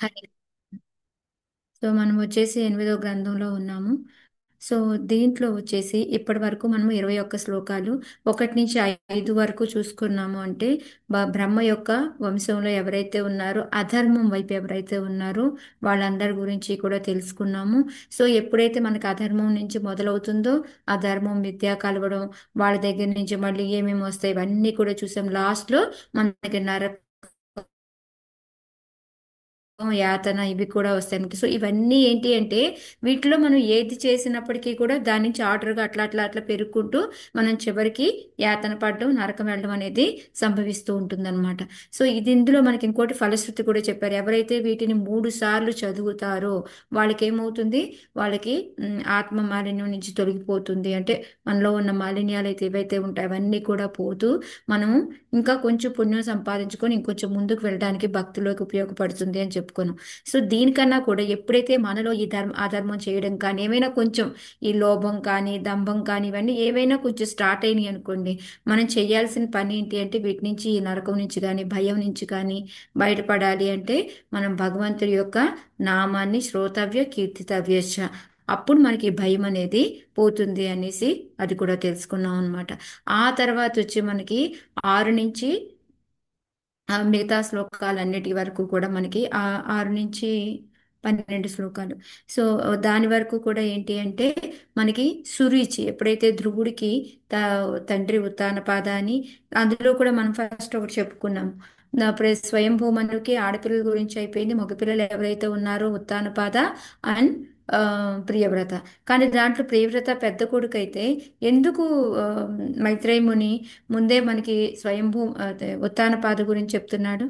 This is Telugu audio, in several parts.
హరి. సో మనం వచ్చేసి 8వ గ్రంథంలో ఉన్నాము. సో దీంట్లో వచ్చేసి ఇప్పటి వరకు మనము 21 శ్లోకాలు 1 నుంచి 5 వరకు చూసుకున్నాము. అంటే బ్రహ్మ యొక్క వంశంలో ఎవరైతే ఉన్నారో అధర్మం వైపు ఎవరైతే ఉన్నారో వాళ్ళందరి గురించి కూడా తెలుసుకున్నాము. సో ఎప్పుడైతే మనకి అధర్మం నుంచి మొదలవుతుందో అధర్మం విద్య కలవడం వాళ్ళ దగ్గర నుంచి మళ్ళీ ఏమేమి వస్తాయి ఇవన్నీ కూడా చూసాం. లాస్ట్లో మనకి యాతన ఇవి కూడా వస్తాయి. సో ఇవన్నీ ఏంటి అంటే వీటిలో మనం ఏది చేసినప్పటికీ కూడా దాని నుంచి ఆర్డర్గా అట్లా అట్లా అట్లా పెరుగుకుంటూ మనం చివరికి యాతన పడడం నరకం వెళ్ళడం అనేది సంభవిస్తూ ఉంటుందన్నమాట. సో ఇందులో మనకి ఇంకోటి ఫలశ్రుతి కూడా చెప్పారు. ఎవరైతే వీటిని 3 సార్లు చదువుతారో వాళ్ళకి ఏమవుతుంది, వాళ్ళకి ఆత్మ మాలిన్యం నుంచి తొలగిపోతుంది. అంటే మనలో ఉన్న మాలిన్యాలు అయితే ఏవైతే ఉంటాయో అవన్నీ కూడా పోతూ మనము ఇంకా కొంచెం పుణ్యం సంపాదించుకొని ఇంకొంచెం ముందుకు వెళ్ళడానికి భక్తిలోకి ఉపయోగపడుతుంది అని చెప్పుకోను. సో దీనికన్నా కూడా ఎప్పుడైతే మనలో ఈ అధర్మం చేయడం కానీ ఏమైనా కొంచెం ఈ లోభం కానీ దంభం కానీ ఇవన్నీ ఏవైనా కొంచెం స్టార్ట్ అయినాయి అనుకోండి, మనం చేయాల్సిన పని ఏంటి అంటే వీటి నుంచి ఈ నరకం నుంచి కానీ భయం నుంచి కానీ బయటపడాలి అంటే మనం భగవంతుడి యొక్క నామాన్ని శ్రోతవ్య కీర్తితవ్యశ్చ, అప్పుడు మనకి ఈ భయం అనేది పోతుంది అనేసి అది కూడా తెలుసుకున్నాం అనమాట. ఆ తర్వాత వచ్చి మనకి 6 నుంచి మిగతా శ్లోకాలన్నిటి వరకు కూడా మనకి 6 నుంచి 12 శ్లోకాలు. సో దాని వరకు కూడా ఏంటి అంటే మనకి సురుచి ఎప్పుడైతే ధ్రువుడికి తండ్రి ఉత్తానపాద అని అందులో కూడా మనం ఫస్ట్ ఒకటి చెప్పుకున్నాం. స్వయంభూమనుకి ఆడపిల్లల గురించి అయిపోయింది, మగపిల్లలు ఎవరైతే ఉన్నారో ఉత్తానపాద అండ్ ప్రియవ్రత. కానీ దాంట్లో ప్రియవ్రత పెద్ద కొడుకు అయితే ఎందుకు ఆ, మైత్రేయ ముని ముందే మనకి స్వయంభూ అదే ఉత్తానపాద గురించి చెప్తున్నాడు.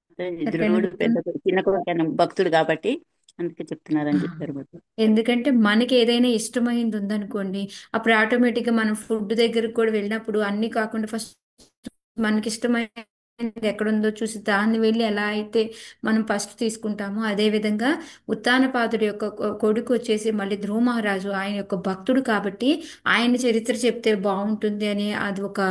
అంటే ఎక్కడైనా ధ్రువుడు గుర్తుంది? చిన్న కొడుకు భక్తుడు కాబట్టి అందుకే చెప్తున్నారని చెప్పారు మీరు. ఎందుకంటే మనకి ఏదైనా ఇష్టమైంది ఉందనుకోండి, అప్పుడు ఆటోమేటిక్గా మనం ఫుడ్ దగ్గరకు కూడా వెళ్ళినప్పుడు అన్ని కాకుండా ఫస్ట్ మనకి ఇష్టమైనది ఎక్కడుందో చూసి దాన్ని వెళ్ళి ఎలా అయితే మనం ఫస్ట్ తీసుకుంటామో అదే విధంగా ఉత్తానపాదుడి యొక్క కొడుకు వచ్చేసి మళ్ళీ ధ్రువ మహారాజు ఆయన యొక్క భక్తుడు కాబట్టి ఆయన చరిత్ర చెప్తే బాగుంటుంది అని అది ఒక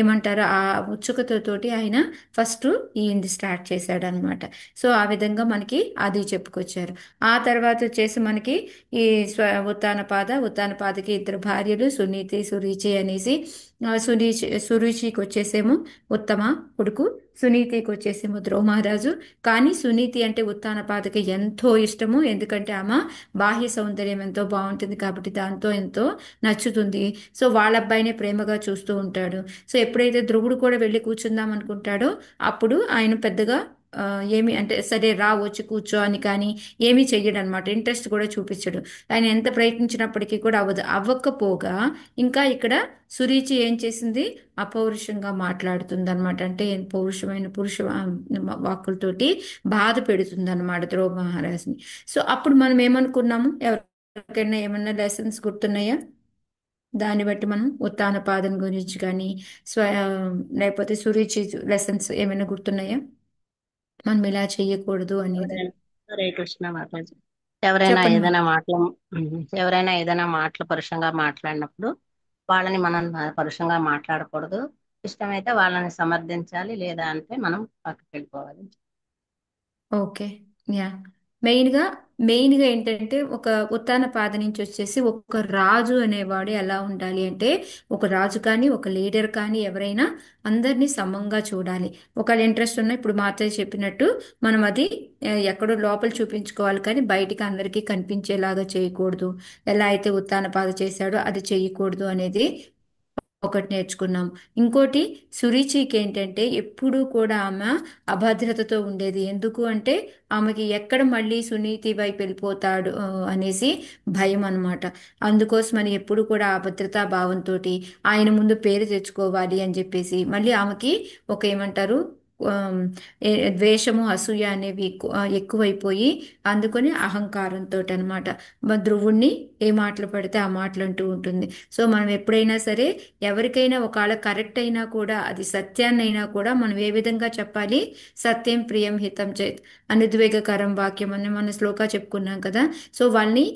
ఏమంటారు ఆ ఉత్సుకతతోటి ఆయన ఫస్ట్ ఈయనది స్టార్ట్ చేశాడు అనమాట. సో ఆ విధంగా మనకి అది చెప్పుకొచ్చారు. ఆ తర్వాత వచ్చేసి మనకి ఈ ఉత్తానపాదకి 2 భార్యలు సునీతి సురుచి అనేసి. సురుచికి వచ్చేసేమో ఉత్తమ కొడుకు, సునీతికి వచ్చేసేమో ధ్రువ మహారాజు. కానీ సునీతి అంటే ఉత్తానపాదకి ఎంతో ఇష్టము, ఎందుకంటే ఆమె బాహ్య సౌందర్యం ఎంతో బాగుంటుంది కాబట్టి దాంతో ఎంతో నచ్చుతుంది. సో వాళ్ళ అబ్బాయినే ప్రేమగా చూస్తూ ఉంటాడు. సో ఎప్పుడైతే ధ్రువుడు కూడా వెళ్ళి కూర్చుందాం అనుకుంటాడో అప్పుడు ఆయన పెద్దగా ఆ, ఏమి అంటే సరే రా వచ్చి కూర్చో అని కానీ ఏమీ చెయ్యడు అనమాట. ఇంట్రెస్ట్ కూడా చూపించడు. ఆయన ఎంత ప్రయత్నించినప్పటికీ కూడా అవ్వకపోగా ఇంకా ఇక్కడ సురుచి ఏం చేసింది, అపౌరుషంగా మాట్లాడుతుంది అనమాట. అంటే పౌరుషమైన వాక్కులతోటి బాధ పెడుతుంది అనమాట ధ్రువ మహారాజ్ని. సో అప్పుడు మనం ఏమనుకున్నాము, ఎవరికైనా ఏమన్నా లెసన్స్ గుర్తున్నాయా? దాన్ని బట్టి మనం ఉత్తానపాదం గురించి కానీ స్వ లేకపోతే సురుచి లెసన్స్ ఏమైనా గుర్తున్నాయా, మనం ఇలా చెయ్యకూడదు అనేది? ఎవరైనా హరే కృష్ణ మాతాజీ. ఎవరైనా చెప్పండి మా. ఏదైనా మాటలు ఎవరైనా ఏదైనా మాటలు పరుషంగా మాట్లాడినప్పుడు వాళ్ళని మనం పరుషంగా మాట్లాడకూడదు. ఇష్టమైతే వాళ్ళని సమర్థించాలి, లేదా అంటే మనం పక్కకి వెళ్ళిపోవాలి. ఓకే. యా. మెయిన్గా మెయిన్గా ఏంటంటే ఒక ఉత్తాన పాద నుంచి వచ్చేసి ఒక రాజు అనేవాడు ఎలా ఉండాలి అంటే, ఒక రాజు కానీ ఒక లీడర్ కానీ ఎవరైనా అందరినీ సమంగా చూడాలి. ఒకవేళ ఇంట్రెస్ట్ ఉన్నా ఇప్పుడు మాత్రమే చెప్పినట్టు మనం అది ఎక్కడో లోపల చూపించుకోవాలి కానీ బయటికి అందరికీ కనిపించేలాగా చేయకూడదు. ఎలా అయితే ఉత్తాన పాద చేశాడో అది చేయకూడదు అనేది ఒకటి నేర్చుకున్నాం. ఇంకోటి సురుచికి ఏంటంటే ఎప్పుడూ కూడా ఆమె అభద్రతతో ఉండేది. ఎందుకు అంటే ఆమెకి ఎక్కడ మళ్ళీ సునీతి వైపు వెళ్ళిపోతాడు అనేసి భయం అన్నమాట. అందుకోసమని ఎప్పుడు కూడా అభద్రతా భావంతో ఆయన ముందు పేరు తెచ్చుకోవాలి అని చెప్పేసి మళ్ళీ ఆమెకి ఒక ఏమంటారు ఆమ్, ద్వేషము అసూయ అనేవి ఎక్కువైపోయి అందుకని అహంకారంతో అనమాట ధ్రువుణ్ణి ఏ మాటలు పడితే ఆ మాటలు అంటూ ఉంటుంది. సో మనం ఎప్పుడైనా సరే ఎవరికైనా ఒకవేళ కరెక్ట్ అయినా కూడా అది సత్యాన్నైనా కూడా మనం ఏ విధంగా చెప్పాలి, సత్యం ప్రియం హితం చేత్ అనుద్వేగకరం వాక్యం అని మన శ్లోకా చెప్పుకున్నాం కదా. సో వాళ్ళని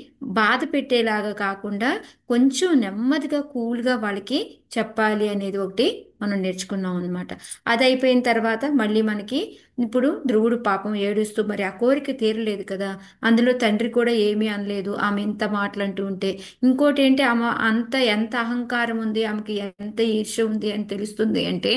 బాధ పెట్టేలాగా కాకుండా కొంచెం నెమ్మదిగా కూల్గా వాళ్ళకి చెప్పాలి అనేది ఒకటి మనం నేర్చుకున్నాం అనమాట. అది అయిపోయిన తర్వాత మళ్ళీ మనకి ఇప్పుడు ధ్రువుడు పాపం ఏడుస్తూ మరి ఆ కోరిక తీరలేదు కదా. అందులో తండ్రి కూడా ఏమీ అనలేదు ఆమె ఇంత మాటలంటూ ఉంటే. ఇంకోటి ఏంటి, ఆమె అంత ఎంత అహంకారం ఉంది, ఆమెకి ఎంత ఈర్ష్య ఉంది అని తెలుస్తుంది అంటే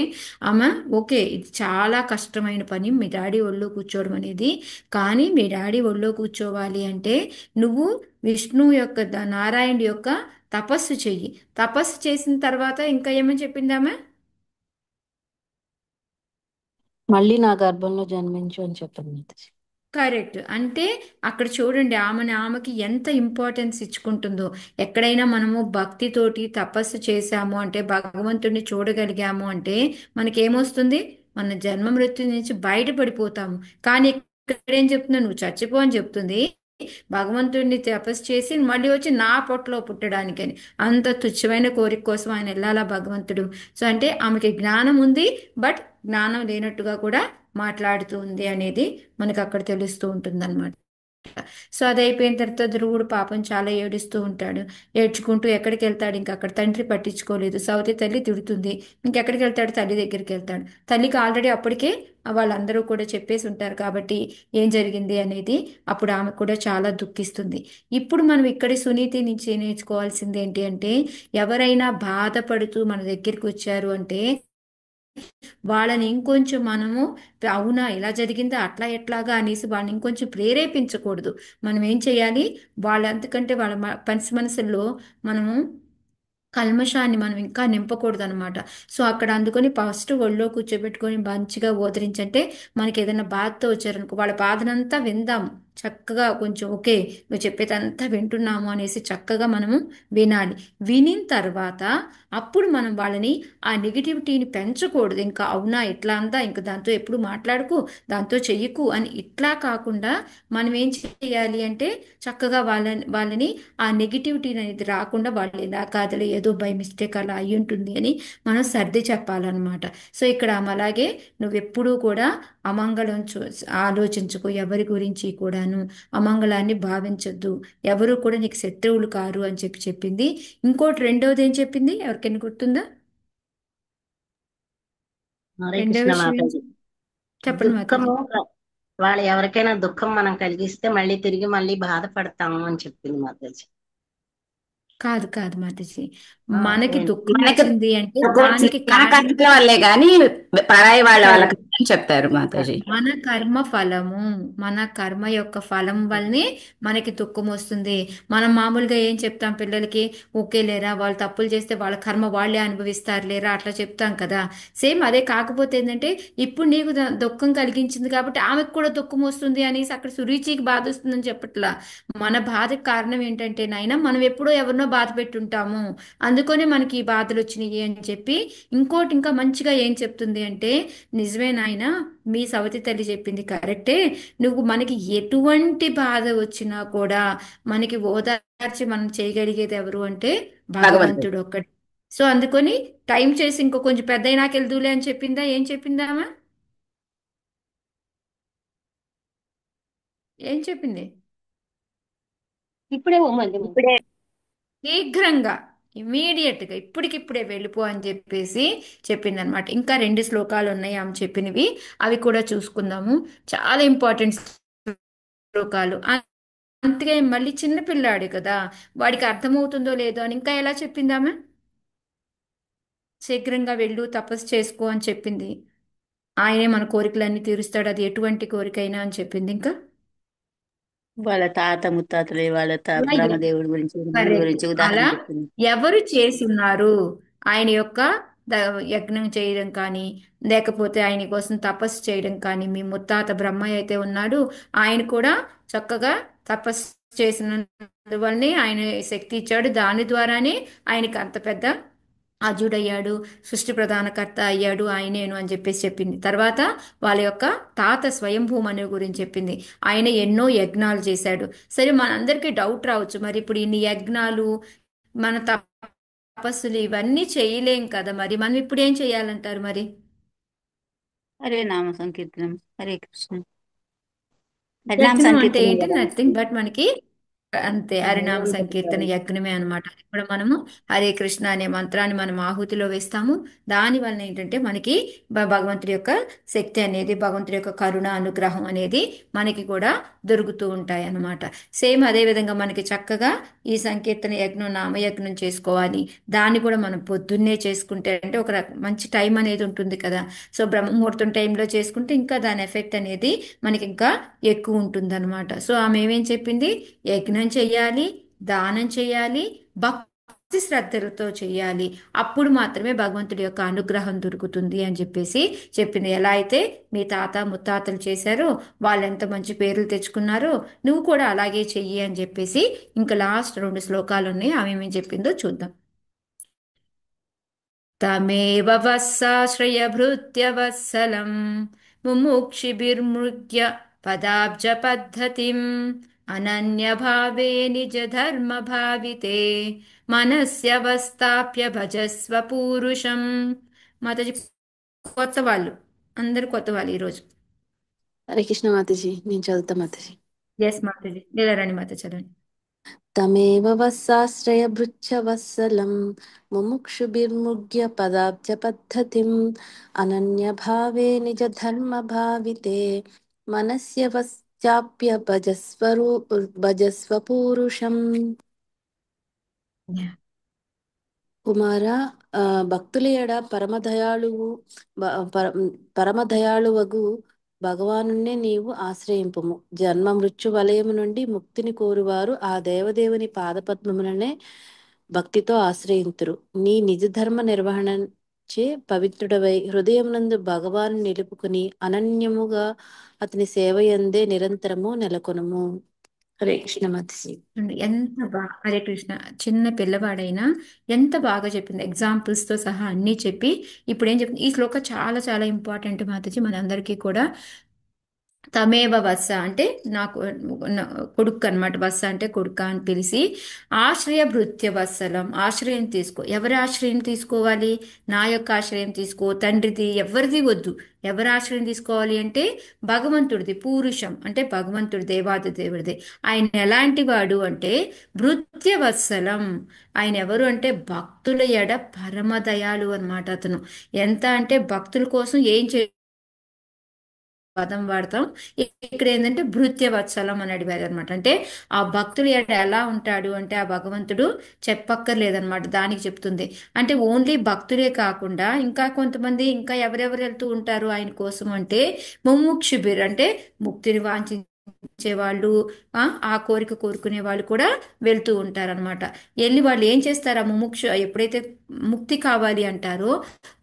ఆమె ఓకే ఇది చాలా కష్టమైన పని మీ డాడీ ఒళ్ళో కూర్చోవడం అనేది. కానీ మీ డాడీ ఒళ్ళో కూర్చోవాలి అంటే నువ్వు విష్ణువు యొక్క నారాయణుడి యొక్క తపస్సు చెయ్యి. తపస్సు చేసిన తర్వాత ఇంకా ఏమని చెప్పిందామె? మళ్ళీ నా గర్భంలో జన్మించు అని చెప్పండి మాతాజీ. కరెక్ట్. అంటే అక్కడ చూడండి ఆమెకి ఎంత ఇంపార్టెన్స్ ఇచ్చుకుంటుందో. ఎక్కడైనా మనము భక్తితోటి తపస్సు చేశాము అంటే భగవంతుడిని చూడగలిగాము అంటే మనకేమొస్తుంది? మన జన్మ మృత్యు నుంచి బయటపడిపోతాము. కానీ ఇక్కడ ఏం చెప్తున్నా, నువ్వు చచ్చిపో అని చెప్తుంది. భగవంతుడిని తపస్సు చేసి మళ్ళీ వచ్చి నా పొట్టలో పుట్టడానికని. అంత తుచ్చమైన కోరిక కోసం ఆయన వెళ్ళాలా భగవంతుడు? సో అంటే ఆమెకి జ్ఞానం ఉంది, బట్ జ్ఞానం లేనట్టుగా కూడా మాట్లాడుతూ ఉంది అనేది మనకు అక్కడ తెలుస్తూ ఉంటుంది. సో అది అయిపోయిన తర్వాత ధ్రువుడు పాపం చాలా ఏడుస్తూ ఉంటాడు. ఏడ్చుకుంటూ ఎక్కడికి వెళ్తాడు? ఇంకా అక్కడ తండ్రి పట్టించుకోలేదు. సవతి తల్లి తిడుతుంది. ఇంకెక్కడికి వెళ్తాడు? తల్లి దగ్గరికి వెళ్తాడు. తల్లికి ఆల్రెడీ అప్పటికే వాళ్ళందరూ కూడా చెప్పేసి ఉంటారు కాబట్టి ఏం జరిగింది అనేది. అప్పుడు ఆమె కూడా చాలా దుఃఖిస్తుంది. ఇప్పుడు మనం ఇక్కడి సునీతి నుంచి నేర్చుకోవాల్సింది ఏంటి అంటే, ఎవరైనా బాధపడుతూ మన దగ్గరికి వచ్చారు అంటే వాళ్ళని ఇంకొంచెం మనము అవునా ఇలా జరిగిందా అట్లా ఎట్లాగా అనేసి వాళ్ళని ఇంకొంచెం ప్రేరేపించకూడదు. మనం ఏం చేయాలి? వాళ్ళంతకంటే వాళ్ళ పసి మనసుల్లో మనము కల్మషాన్ని మనం ఇంకా నింపకూడదు అనమాట. సో అక్కడ అందుకొని ఫస్ట్ ఒళ్ళో కూర్చోబెట్టుకొని మంచిగా ఓదరించంటే మనకి ఏదైనా బాధతో వచ్చారనుకో వాళ్ళ బాధనంతా విందాము చక్కగా. కొంచెం ఓకే నువ్వు చెప్పేదంతా వింటున్నాము అనేసి చక్కగా మనము వినాలి. వినిన తర్వాత అప్పుడు మనం వాళ్ళని ఆ నెగిటివిటీని పెంచకూడదు. ఇంకా అవునా ఇట్లా అంతా ఇంకా దాంతో ఎప్పుడు మాట్లాడుకు, దాంతో చెయ్యకు అని ఇట్లా కాకుండా మనం ఏం చేయాలి అంటే చక్కగా వాళ్ళని ఆ నెగిటివిటీ అనేది రాకుండా వాళ్ళు ఇలా కాదులే ఏదో బై మిస్టేక్ అలా అయి ఉంటుంది అని మనం సర్ది చెప్పాలన్నమాట. సో ఇక్కడ అలాగే నువ్వెప్పుడూ కూడా అమంగళం ఆలోచించుకో, ఎవరి గురించి కూడాను అమంగళాన్ని భావించొద్దు. ఎవరు కూడా నీకు శత్రువులు కారు అని చెప్పింది. ఇంకోటి రెండోది ఏం చెప్పింది? ఎవరికైనా గుర్తుందా? హరే రెండో కృష్ణ విషయం మాతాజీ. చెప్పండి మాతాజీ. దుఃఖము వాళ్ళు ఎవరికైనా దుఃఖం మనం కలిగిస్తే మళ్ళీ తిరిగి మళ్ళీ బాధపడతాము అని చెప్పింది మాతాజీ. కాదు కాదు మాతాజీ. ఆ, మనకి ఏంటి? దుఃఖం మనకి వచ్చింది అంటే దుఃఖం వచ్చింది దానికి మన కారణం కర్తల వల్లే గాని పరాయి వాళ్ళ వాళ్ళకి అని చెప్తారు మాతాజీ. మన కర్మ ఫలము. మన కర్మ యొక్క ఫలం వల్లనే మనకి దుఃఖం వస్తుంది. మనం మామూలుగా ఏం చెప్తాం పిల్లలకి? ఓకే లేరా వాళ్ళు తప్పులు చేస్తే వాళ్ళ కర్మ వాళ్ళే అనుభవిస్తారు లేరా అట్లా చెప్తాం కదా. సేమ్ అదే. కాకపోతే ఏంటంటే ఇప్పుడు నీకు దుఃఖం కలిగించింది కాబట్టి ఆమెకు కూడా దుఃఖం వస్తుంది అనేసి అక్కడ సురుచికి బాధ వస్తుందని చెప్పట్లా. మన బాధకు కారణం ఏంటంటే నాయన మనం ఎప్పుడో ఎవరినో బాధ పెట్టుంటాము, అందుకనే మనకి ఈ బాధలు వచ్చినాయి అని చెప్పి. ఇంకోటి ఇంకా మంచిగా ఏం చెప్తుంది అంటే, నిజమే నాయనా, మీ సవతి తల్లి చెప్పింది కరెక్టే. నువ్వు మనకి ఎటువంటి బాధ వచ్చినా కూడా మనకి ఓదార్చి మనం చేయగలిగేది ఎవరు అంటే భగవంతుడు. భగవంతుడు ఒక్కడే. సో అందుకని టైం చేసి ఇంకో కొంచెం పెద్ద అయినాక వెళ్దూలే అని చెప్పిందా? ఏం చెప్పిందా ఆమె? ఏం చెప్పింది? ఇప్పుడే మళ్ళీ ఇప్పుడే శీఘ్రంగా, ఇమీడియట్ గా ఇప్పటికిప్పుడే వెళ్ళిపో అని చెప్పేసి చెప్పిందనమాట. ఇంకా రెండు శ్లోకాలు ఉన్నాయి ఆమె చెప్పినవి, అవి కూడా చూసుకుందాము. చాలా ఇంపార్టెంట్ శ్లోకాలు. అంతగా మళ్ళీ చిన్న పిల్లాడు కదా, వాడికి అర్థమవుతుందో లేదో అని ఇంకా ఎలా చెప్పిందామె? శీఘ్రంగా వెళ్ళు తపస్సు చేసుకో అని చెప్పింది. ఆయనే మన కోరికలన్నీ తీరుస్తాడు, అది ఎటువంటి కోరికైనా అని చెప్పింది. ఇంకా వాళ్ళ తాత ముత్తాతలు వాళ్ళ అలాగే బ్రహ్మదేవుడి గురించి బ్రహ్మదేవుడి కరెక్ట్. గురించి ఉదాహరణ అలా చెప్పింది. ఎవరు చేసి ఉన్నారు ఆయన యొక్క యజ్ఞం చేయడం కానీ, లేకపోతే ఆయన కోసం తపస్సు చేయడం కానీ, మీ ముత్తాత బ్రహ్మయ్య అయితే ఉన్నాడు, ఆయన కూడా చక్కగా తపస్సు చేసినందువల్లనే ఆయన శక్తి ఇచ్చాడు. దాని ద్వారానే ఆయనకి అంత పెద్ద అజుడయ్యాడు, సృష్టి ప్రధానకర్త అయ్యాడు ఆయనేను అని చెప్పేసి చెప్పింది. తర్వాత వాళ్ళ యొక్క తాత స్వయంభూమను గురించి చెప్పింది. ఆయన ఎన్నో యజ్ఞాలు చేశాడు. సరే మనందరికీ డౌట్ రావచ్చు, మరి ఇప్పుడు ఇన్ని యజ్ఞాలు మన తపస్సులు ఇవన్నీ చేయలేం కదా, మరి మనం ఇప్పుడు ఏం చేయాలంటారు మరి? హరే నామ సంకీర్తనం. హరే కృష్ణ. హరినామ యజ్ఞం అంటే సంకీర్తనం ఏంటి? కదా. నథింగ్ బట్ మనకి అంతే హరినామ సంకీర్తన యజ్ఞమే అన్నమాట. ఇప్పుడు మనము హరే కృష్ణ అనే మంత్రాన్ని మనం ఆహుతిలో వేస్తాము. దాని వలన ఏంటంటే మనకి భగవంతుడి యొక్క శక్తి అనేది, భగవంతుడి యొక్క కరుణ అనుగ్రహం అనేది మనకి కూడా దొరుకుతూ ఉంటాయి అన్నమాట. సేమ్ అదే విధంగా మనకి చక్కగా ఈ సంకీర్తన యజ్ఞం నామయజ్ఞం చేసుకోవాలి. దాన్ని కూడా మనం పొద్దున్నే చేసుకుంటే అంటే ఒక మంచి టైం అనేది ఉంటుంది కదా. సో బ్రహ్మముహూర్తం టైంలో చేసుకుంటే ఇంకా దాని ఎఫెక్ట్ అనేది మనకి ఇంకా ఎక్కువ ఉంటుంది అనమాట. సో ఆమె ఏమేం చెప్పింది, యజ్ఞం చెయ్యాలి, దానం చెయ్యాలి, భక్తి శ్రద్ధలతో చెయ్యాలి. అప్పుడు మాత్రమే భగవంతుడి యొక్క అనుగ్రహం దొరుకుతుంది అని చెప్పేసి చెప్పింది. ఎలా అయితే మీ తాత ముత్తాతలు చేశారో, వాళ్ళు ఎంత మంచి పేర్లు తెచ్చుకున్నారో, నువ్వు కూడా అలాగే చెయ్యి అని చెప్పేసి ఇంకా లాస్ట్ 2 శ్లోకాలు ఉన్నాయి. ఆమె ఏమేం చెప్పిందో చూద్దాం. తమేవ వత్సాశ్రయభృత్యవత్సలం ముముక్షిభిర్మృగ్య పదాబ్జ పద్ధతిం అనన్యభావే నిజ ధర్మ భావితే మనస్యవస్థాప్య భజస్వ పూరుషం. మాతాజీ కొత్త వాళ్ళు, అందరు కొత్త వాళ్ళు ఈరోజు. హరే కృష్ణ మాతాజీ, నేను చదువుతా మాతాజీ. ఎస్ మాతాజీ, లేదారాణి మాత చదవండి. తమేవ వత్సాశ్రయభృచ్చవత్సలం ముముక్షుభిర్ముగ్య పదాబ్జ పద్ధతిం అనన్యభావే నిజ ధర్మ భావితే మనస్యవశ్చాప్య భజస్వ పూరుషం. Yeah. కుమార, భక్తుల ఎడ పరమదయాళువగు భగవానుణ్ణే నీవు ఆశ్రయింపుము. జన్మ మృత్యు వలయము నుండి ముక్తిని కోరువారు ఆ దేవదేవుని పాదపద్మములనే భక్తితో ఆశ్రయింతురు. నీ నిజ ధర్మ నిర్వహణచే పవిత్రుడవై హృదయమునందు భగవాను నిలుపుకుని అనన్యముగా అతని సేవయందే నిరంతరము నెలకొనుము. హరే కృష్ణ మాతాజీ. ఎంత బాగా, హరే కృష్ణ, చిన్న పిల్లవాడైనా ఎంత బాగా చెప్పింది, ఎగ్జాంపుల్స్ తో సహా అన్నీ చెప్పి. ఇప్పుడు ఏం చెప్తుంది ఈ శ్లోక, చాలా చాలా ఇంపార్టెంట్ మాతాజీ మనందరికీ కూడా. తమేవ వత్స అంటే నాకు కొడుకు అనమాట. వత్స అంటే కొడుక అని పిలిచి, ఆశ్రయ భృత్య వత్సలం, ఆశ్రయం తీసుకో. ఎవరి ఆశ్రయం తీసుకోవాలి? నా యొక్క ఆశ్రయం తీసుకో, తండ్రిది ఎవరిది వద్దు. ఎవరి ఆశ్రయం తీసుకోవాలి అంటే భగవంతుడిది. పూరుషం అంటే భగవంతుడి, దేవాది దేవుడిది. ఆయన ఎలాంటి వాడు అంటే భృత్య వత్సలం. ఆయన ఎవరు అంటే భక్తుల ఎడ పరమదయాలు అన్నమాట. అతను ఎంత అంటే భక్తుల కోసం ఏం పదం వాడతాం. ఇక్కడ ఏంటంటే భృత్యవత్సలం అని అడిగారు అనమాట. అంటే ఆ భక్తులు ఎలా ఉంటాడు అంటే ఆ భగవంతుడు చెప్పక్కర్లేదన్నమాట, దానికి చెప్తుంది. అంటే ఓన్లీ భక్తులే కాకుండా ఇంకా కొంతమంది, ఇంకా ఎవరెవరు వెళ్తూ ఉంటారు ఆయన కోసం అంటే ముముక్షుభిర్ అంటే ముక్తిని వాంఛించేవాళ్ళు, ఆ కోరిక కోరుకునే వాళ్ళు కూడా వెళ్తూ ఉంటారనమాట. వెళ్ళి వాళ్ళు ఏం చేస్తారు, ఆ ముముక్షు ఎప్పుడైతే ముక్తి కావాలి అంటారో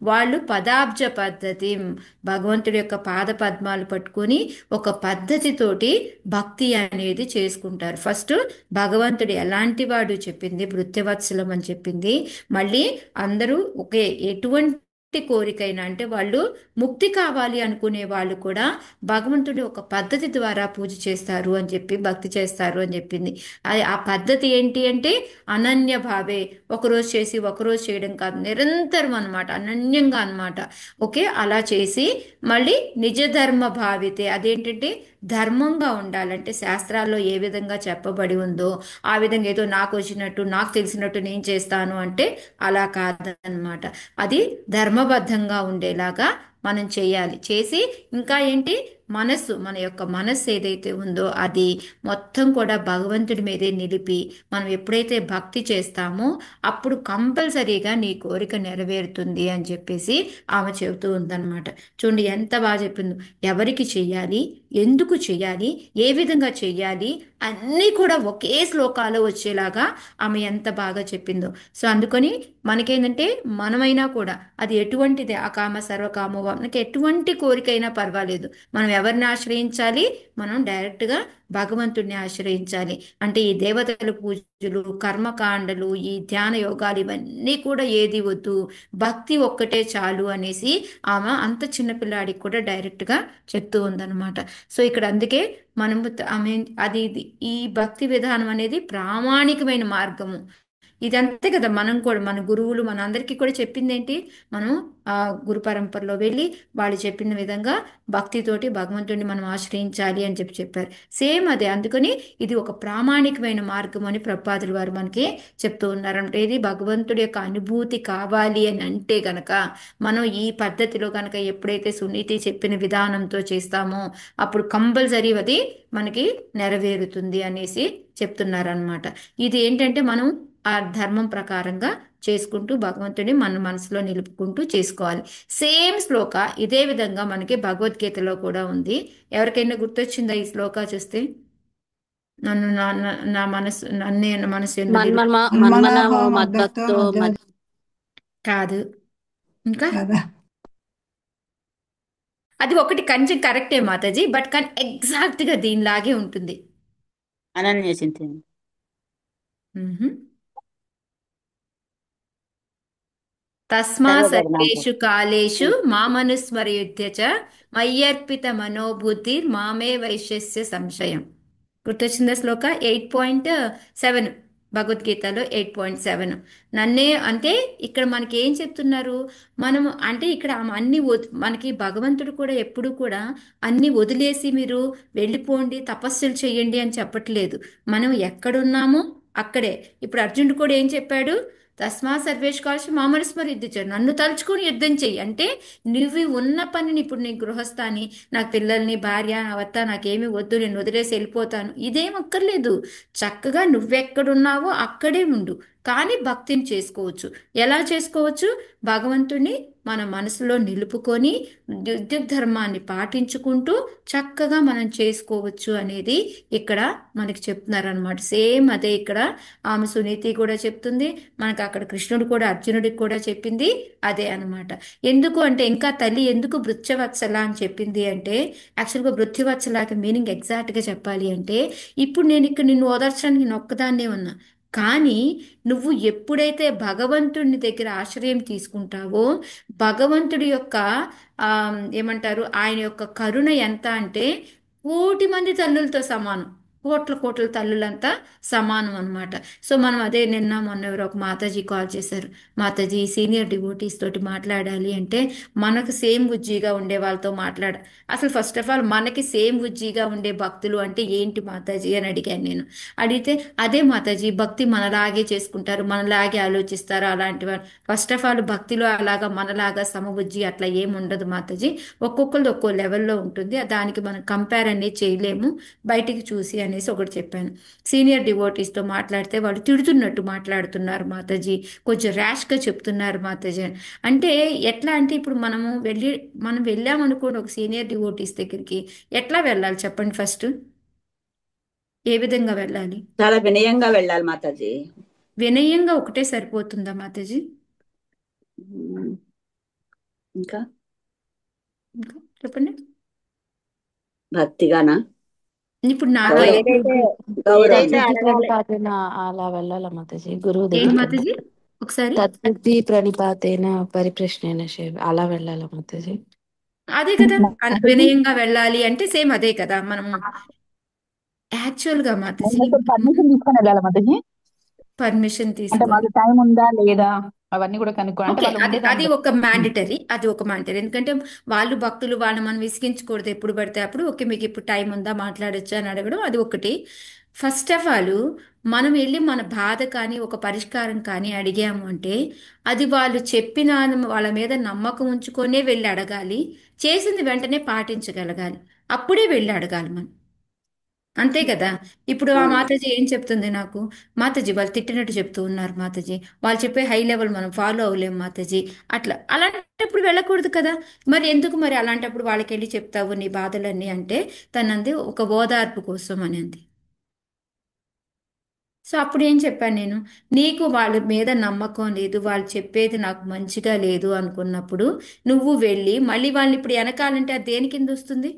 వాళ్ళు పదాబ్జ పద్ధతి, భగవంతుడి యొక్క పాద పద్మాలు పట్టుకొని ఒక పద్ధతితోటి భక్తి అనేది చేసుకుంటారు. ఫస్ట్ భగవంతుడు ఎలాంటి వాడు చెప్పింది, భృత్యవత్సలం అని చెప్పింది. మళ్ళీ అందరూ ఒకే ఎటువంటి కోరికైనా అంటే వాళ్ళు ముక్తి కావాలి అనుకునే వాళ్ళు కూడా భగవంతుడి ఒక పద్ధతి ద్వారా పూజ చేస్తారు అని చెప్పి, భక్తి చేస్తారు అని చెప్పింది. ఆ పద్ధతి ఏంటి అంటే అనన్య భావే, ఒకరోజు చేసి ఒకరోజు చేయడం కాదు, నిరంతరం అనమాట, అనన్యంగా అనమాట. ఓకే, అలా చేసి మళ్ళీ నిజ ధర్మ భావితే, అదేంటంటే ధర్మంగా ఉండాలంటే శాస్త్రాల్లో ఏ విధంగా చెప్పబడి ఉందో ఆ విధంగా, ఏదో నాకు వచ్చినట్టు నాకు తెలిసినట్టు నేను చేస్తాను అంటే అలా కాదనమాట. అది ధర్మబద్ధంగా ఉండేలాగా మనం చేయాలి. చేసి ఇంకా ఏంటి, మనస్సు, మన యొక్క మనస్సు ఏదైతే ఉందో అది మొత్తం కూడా భగవంతుడి మీదే నిలిపి మనం ఎప్పుడైతే భక్తి చేస్తామో అప్పుడు కంపల్సరీగా నీ కోరిక నెరవేరుతుంది అని చెప్పేసి ఆమె చెబుతూ ఉందన్నమాట. చూడండి ఎంత బాగా చెప్పిందో. ఎవరికి చెయ్యాలి, ఎందుకు చెయ్యాలి, ఏ విధంగా చెయ్యాలి అన్నీ కూడా ఒకే శ్లోకాలు వచ్చేలాగా ఆమె ఎంత బాగా చెప్పిందో. సో అందుకని మనకేంటంటే మనమైనా కూడా అది ఎటువంటిది, అకామ సర్వకామో, మనకి ఎటువంటి కోరికైనా పర్వాలేదు, మనం ఎవరిని ఆశ్రయించాలి, మనం డైరెక్ట్గా భగవంతుడిని ఆశ్రయించాలి. అంటే ఈ దేవతల పూజలు, కర్మకాండలు, ఈ ధ్యాన యోగాలు ఇవన్నీ కూడా ఏది వద్దు, భక్తి ఒక్కటే చాలు అనేసి ఆమె అంత చిన్నపిల్లాడికి కూడా డైరెక్ట్గా చెప్తూ ఉందన్నమాట. సో ఇక్కడ అందుకే మనం ఆమె ఈ భక్తి విధానం అనేది ప్రామాణికమైన మార్గము. ఇదంతే కదా, మనం కూడా మన గురువులు మన అందరికీ కూడా చెప్పింది ఏంటి, మనం ఆ గురు పరంపరలో వెళ్ళి వాళ్ళు చెప్పిన విధంగా భక్తితోటి భగవంతుడిని మనం ఆశ్రయించాలి అని చెప్పారు. సేమ్ అదే, అందుకని ఇది ఒక ప్రామాణికమైన మార్గం అని ప్రభుపాదులు వారు మనకి చెప్తూ ఉన్నారు. అంటే ఇది భగవంతుడి యొక్క అనుభూతి కావాలి అని అంటే గనక మనం ఈ పద్ధతిలో గనక ఎప్పుడైతే సునీతి చెప్పిన విధానంతో చేస్తామో అప్పుడు కంపల్సరీ అది మనకి నెరవేరుతుంది అనేసి చెప్తున్నారనమాట. ఇది ఏంటంటే మనం ఆ ధర్మం ప్రకారంగా చేసుకుంటూ భగవంతుని మన మనసులో నిలుపుకుంటూ చేసుకోవాలి. సేమ్ శ్లోక ఇదే విధంగా మనకి భగవద్గీతలో కూడా ఉంది. ఎవరికైనా గుర్తొచ్చిందా ఈ శ్లోక చూస్తే? నన్ను నా నా- నా మనసు నన్నే మనసు ఎందు మన్మనో మద్భక్తో కాదు, ఇంకా కదా. అది ఒకటి కొంచెం కరెక్టే మాతాజీ, బట్ కానీ ఎగ్జాక్ట్ గా దీనిలాగే ఉంటుంది. అనన్య చింతన. మ్హూ. తస్మా చదవగలరు సర్వేషు మాతాజీ. కాలేషు మామనుస్మరయుధ్య చ మయ్యర్పిత మనోబుద్ధి మామే వైశ్యస్య సంశయం. గుర్తొచ్చిందా శ్లోక 8.7, భగవద్గీతలో 8.7. నన్నే అంటే ఇక్కడ మనకి ఏం చెప్తున్నారు? మనము అంటే ఇక్కడ అన్ని మనకి భగవంతుడు కూడా ఎప్పుడు కూడా అన్ని వదిలేసి మీరు వెళ్ళిపోండి తపస్సులు చేయండి అని చెప్పట్లేదు. మనం ఎక్కడున్నామో అక్కడే. ఇప్పుడు అర్జునుడు కూడా ఏం చెప్పాడు? తస్మా సర్వేష్ కాల్సి మామనుస్మర యుద్ధ చేయి, నన్ను తలుచుకొని యుద్ధం చెయ్యి. అంటే నువ్వు ఉన్న పనిని, ఇప్పుడు నీ గృహస్థాని, నాకు పిల్లల్ని భార్య అవత్త నాకేమీ వద్దు, నేను వదిలేసి వెళ్ళిపోతాను, ఇదేం అక్కర్లేదు. చక్కగా నువ్వెక్కడున్నావో అక్కడే ఉండు, కానీ భక్తిని చేసుకోవచ్చు. ఎలా చేసుకోవచ్చు? భగవంతుని మన మనసులో నిలుపుకొని యుద్ధ ధర్మాన్ని పాటించుకుంటూ చక్కగా మనం చేసుకోవచ్చు అనేది ఇక్కడ మనకి చెప్తున్నారనమాట. సేమ్ అదే ఇక్కడ ఆమె సునీతి కూడా చెప్తుంది మనకు, అక్కడ కృష్ణుడు కూడా అర్జునుడికి కూడా చెప్పింది అదే అనమాట. ఎందుకు అంటే ఇంకా తల్లి ఎందుకు భృత్యవత్సల అని చెప్పింది అంటే, యాక్చువల్గా భృత్యవత్సలాకి మీనింగ్ ఎగ్జాక్ట్గా చెప్పాలి అంటే, ఇప్పుడు నేను ఇక్కడ నిన్ను ఓదార్చడానికి నేను ఒక్కదాన్నే ఉన్నా, కానీ నువ్వు ఎప్పుడైతే భగవంతుడి దగ్గర ఆశ్రయం తీసుకుంటావో భగవంతుడి యొక్క ఆ, ఏమంటారు, ఆయన యొక్క కరుణ ఎంత అంటే 1,000,000 తల్లులతో సమానం, కోట్ల కోట్ల తల్లులంతా సమానం అనమాట. సో మనం అదే నిన్న మొన్న ఎవరో ఒక మాతాజీ కాల్ చేశారు, మాతాజీ సీనియర్ డివోటీస్ తోటి మాట్లాడాలి అంటే మనకు సేమ్ బుజ్జిగా ఉండే వాళ్ళతో అసలు ఫస్ట్ ఆఫ్ ఆల్ మనకి సేమ్ బుజ్జిగా ఉండే భక్తులు అంటే ఏంటి మాతాజీ అని అడిగాను నేను. అడిగితే అదే మాతాజీ భక్తి మనలాగే చేసుకుంటారు, మనలాగే ఆలోచిస్తారు అలాంటి వారు. ఫస్ట్ ఆఫ్ ఆల్ భక్తిలో అలాగా మనలాగా సమబుజ్జి అట్లా ఏమి ఉండదు మాతాజీ, ఒక్కొక్కరిది ఒక్కో లెవెల్లో ఉంటుంది, దానికి మనం కంపేర్ అనేది చేయలేము బయటికి చూసి అనేసి ఒకటి చెప్పాను. సీనియర్ డివోటీస్తో మాట్లాడితే వాళ్ళు తిడుతున్నట్టు మాట్లాడుతున్నారు మాతాజీ, కొంచెం ర్యాష్గా చెప్తున్నారు మాతాజీ. అంటే ఎట్లా అంటే ఇప్పుడు మనం వెళ్ళామనుకోండి ఒక సీనియర్ డివోటీస్ దగ్గరికి, ఎట్లా వెళ్ళాలి చెప్పండి? ఫస్ట్ ఏ విధంగా వెళ్ళాలి? చాలా వినయంగా వెళ్ళాలి మాతాజీ. వినయంగా ఒకటే సరిపోతుందా మాతాజీ? ఇంకా ఇంకా చెప్పండి. భక్తిగానా? ఇప్పుడు ఏదైతే ఏదైతే ప్రణిపాతేన అలా వెళ్ళాల మాతాజీ, గురువు ఏంటి దగ్గర మాతాజీ ఒకసారి? తద్బుద్ధి ప్రణిపాతేన పరిప్రశ్నేన సేవ అలా వెళ్ళాల మాతాజీ. అదే కదా, వినయంగా వెళ్ళాలి అంటే సేమ్ అదే కదా. మనం యాక్చువల్ గా మాతాజీ పర్మిషన్ తీసుకొని వెళ్ళాలి మాతాజీ. పర్మిషన్ అంటే తీసుకొని, వాళ్ళ టైం ఉందా లేదా అవన్నీ కూడా కనుక్కోవాలి. అంటే ఓకే, వాళ్ళు అది ఉండే అది దాన్ని ఒక మ్యాండటరీ, అది ఒక మ్యాండటరీ. ఎందుకంటే వాళ్ళు భక్తులు, వాళ్ళు మనం విసిగించకూడదు ఎప్పుడు పడితే అప్పుడు. ఓకే మీకు ఇప్పుడు టైం ఉందా మాట్లాడొచ్చా అని అడగడం అది ఒకటి. ఫస్ట్ ఆఫ్ ఆల్ మనం వెళ్ళి మన బాధ కానీ ఒక పరిష్కారం కానీ అడిగాము అంటే అది వాళ్ళు చెప్పిన వాళ్ళ మీద నమ్మకం ఉంచుకొనే వెళ్ళి అడగాలి, చేసింది వెంటనే పాటించగలగాలి, అప్పుడే వెళ్ళి అడగాలి మనం. అంతే కదా. ఇప్పుడు ఆ మాతాజీ ఏం చెప్తుంది నాకు, మాతాజీ వాళ్ళు తిట్టినట్టు చెప్తూ ఉన్నారు మాతాజీ, వాళ్ళు చెప్పే హై లెవెల్ మనం ఫాలో అవ్వలేము మాతాజీ, అట్లా అలాంటప్పుడు వెళ్ళకూడదు కదా. మరి ఎందుకు మరి అలాంటప్పుడు వాళ్ళకి వెళ్ళి చెప్తావు నీ బాధలన్నీ అంటే, తనంది ఒక ఓదార్పు కోసం అని అంది. సో అప్పుడు ఏం చెప్పాను నేను, నీకు వాళ్ళ మీద నమ్మకం లేదు, వాళ్ళు చెప్పేది నాకు మంచిగా లేదు అనుకున్నప్పుడు నువ్వు వెళ్ళి మళ్ళీ వాళ్ళని ఇప్పుడు వెనకాలంటే అది దేని కింద వస్తుంది?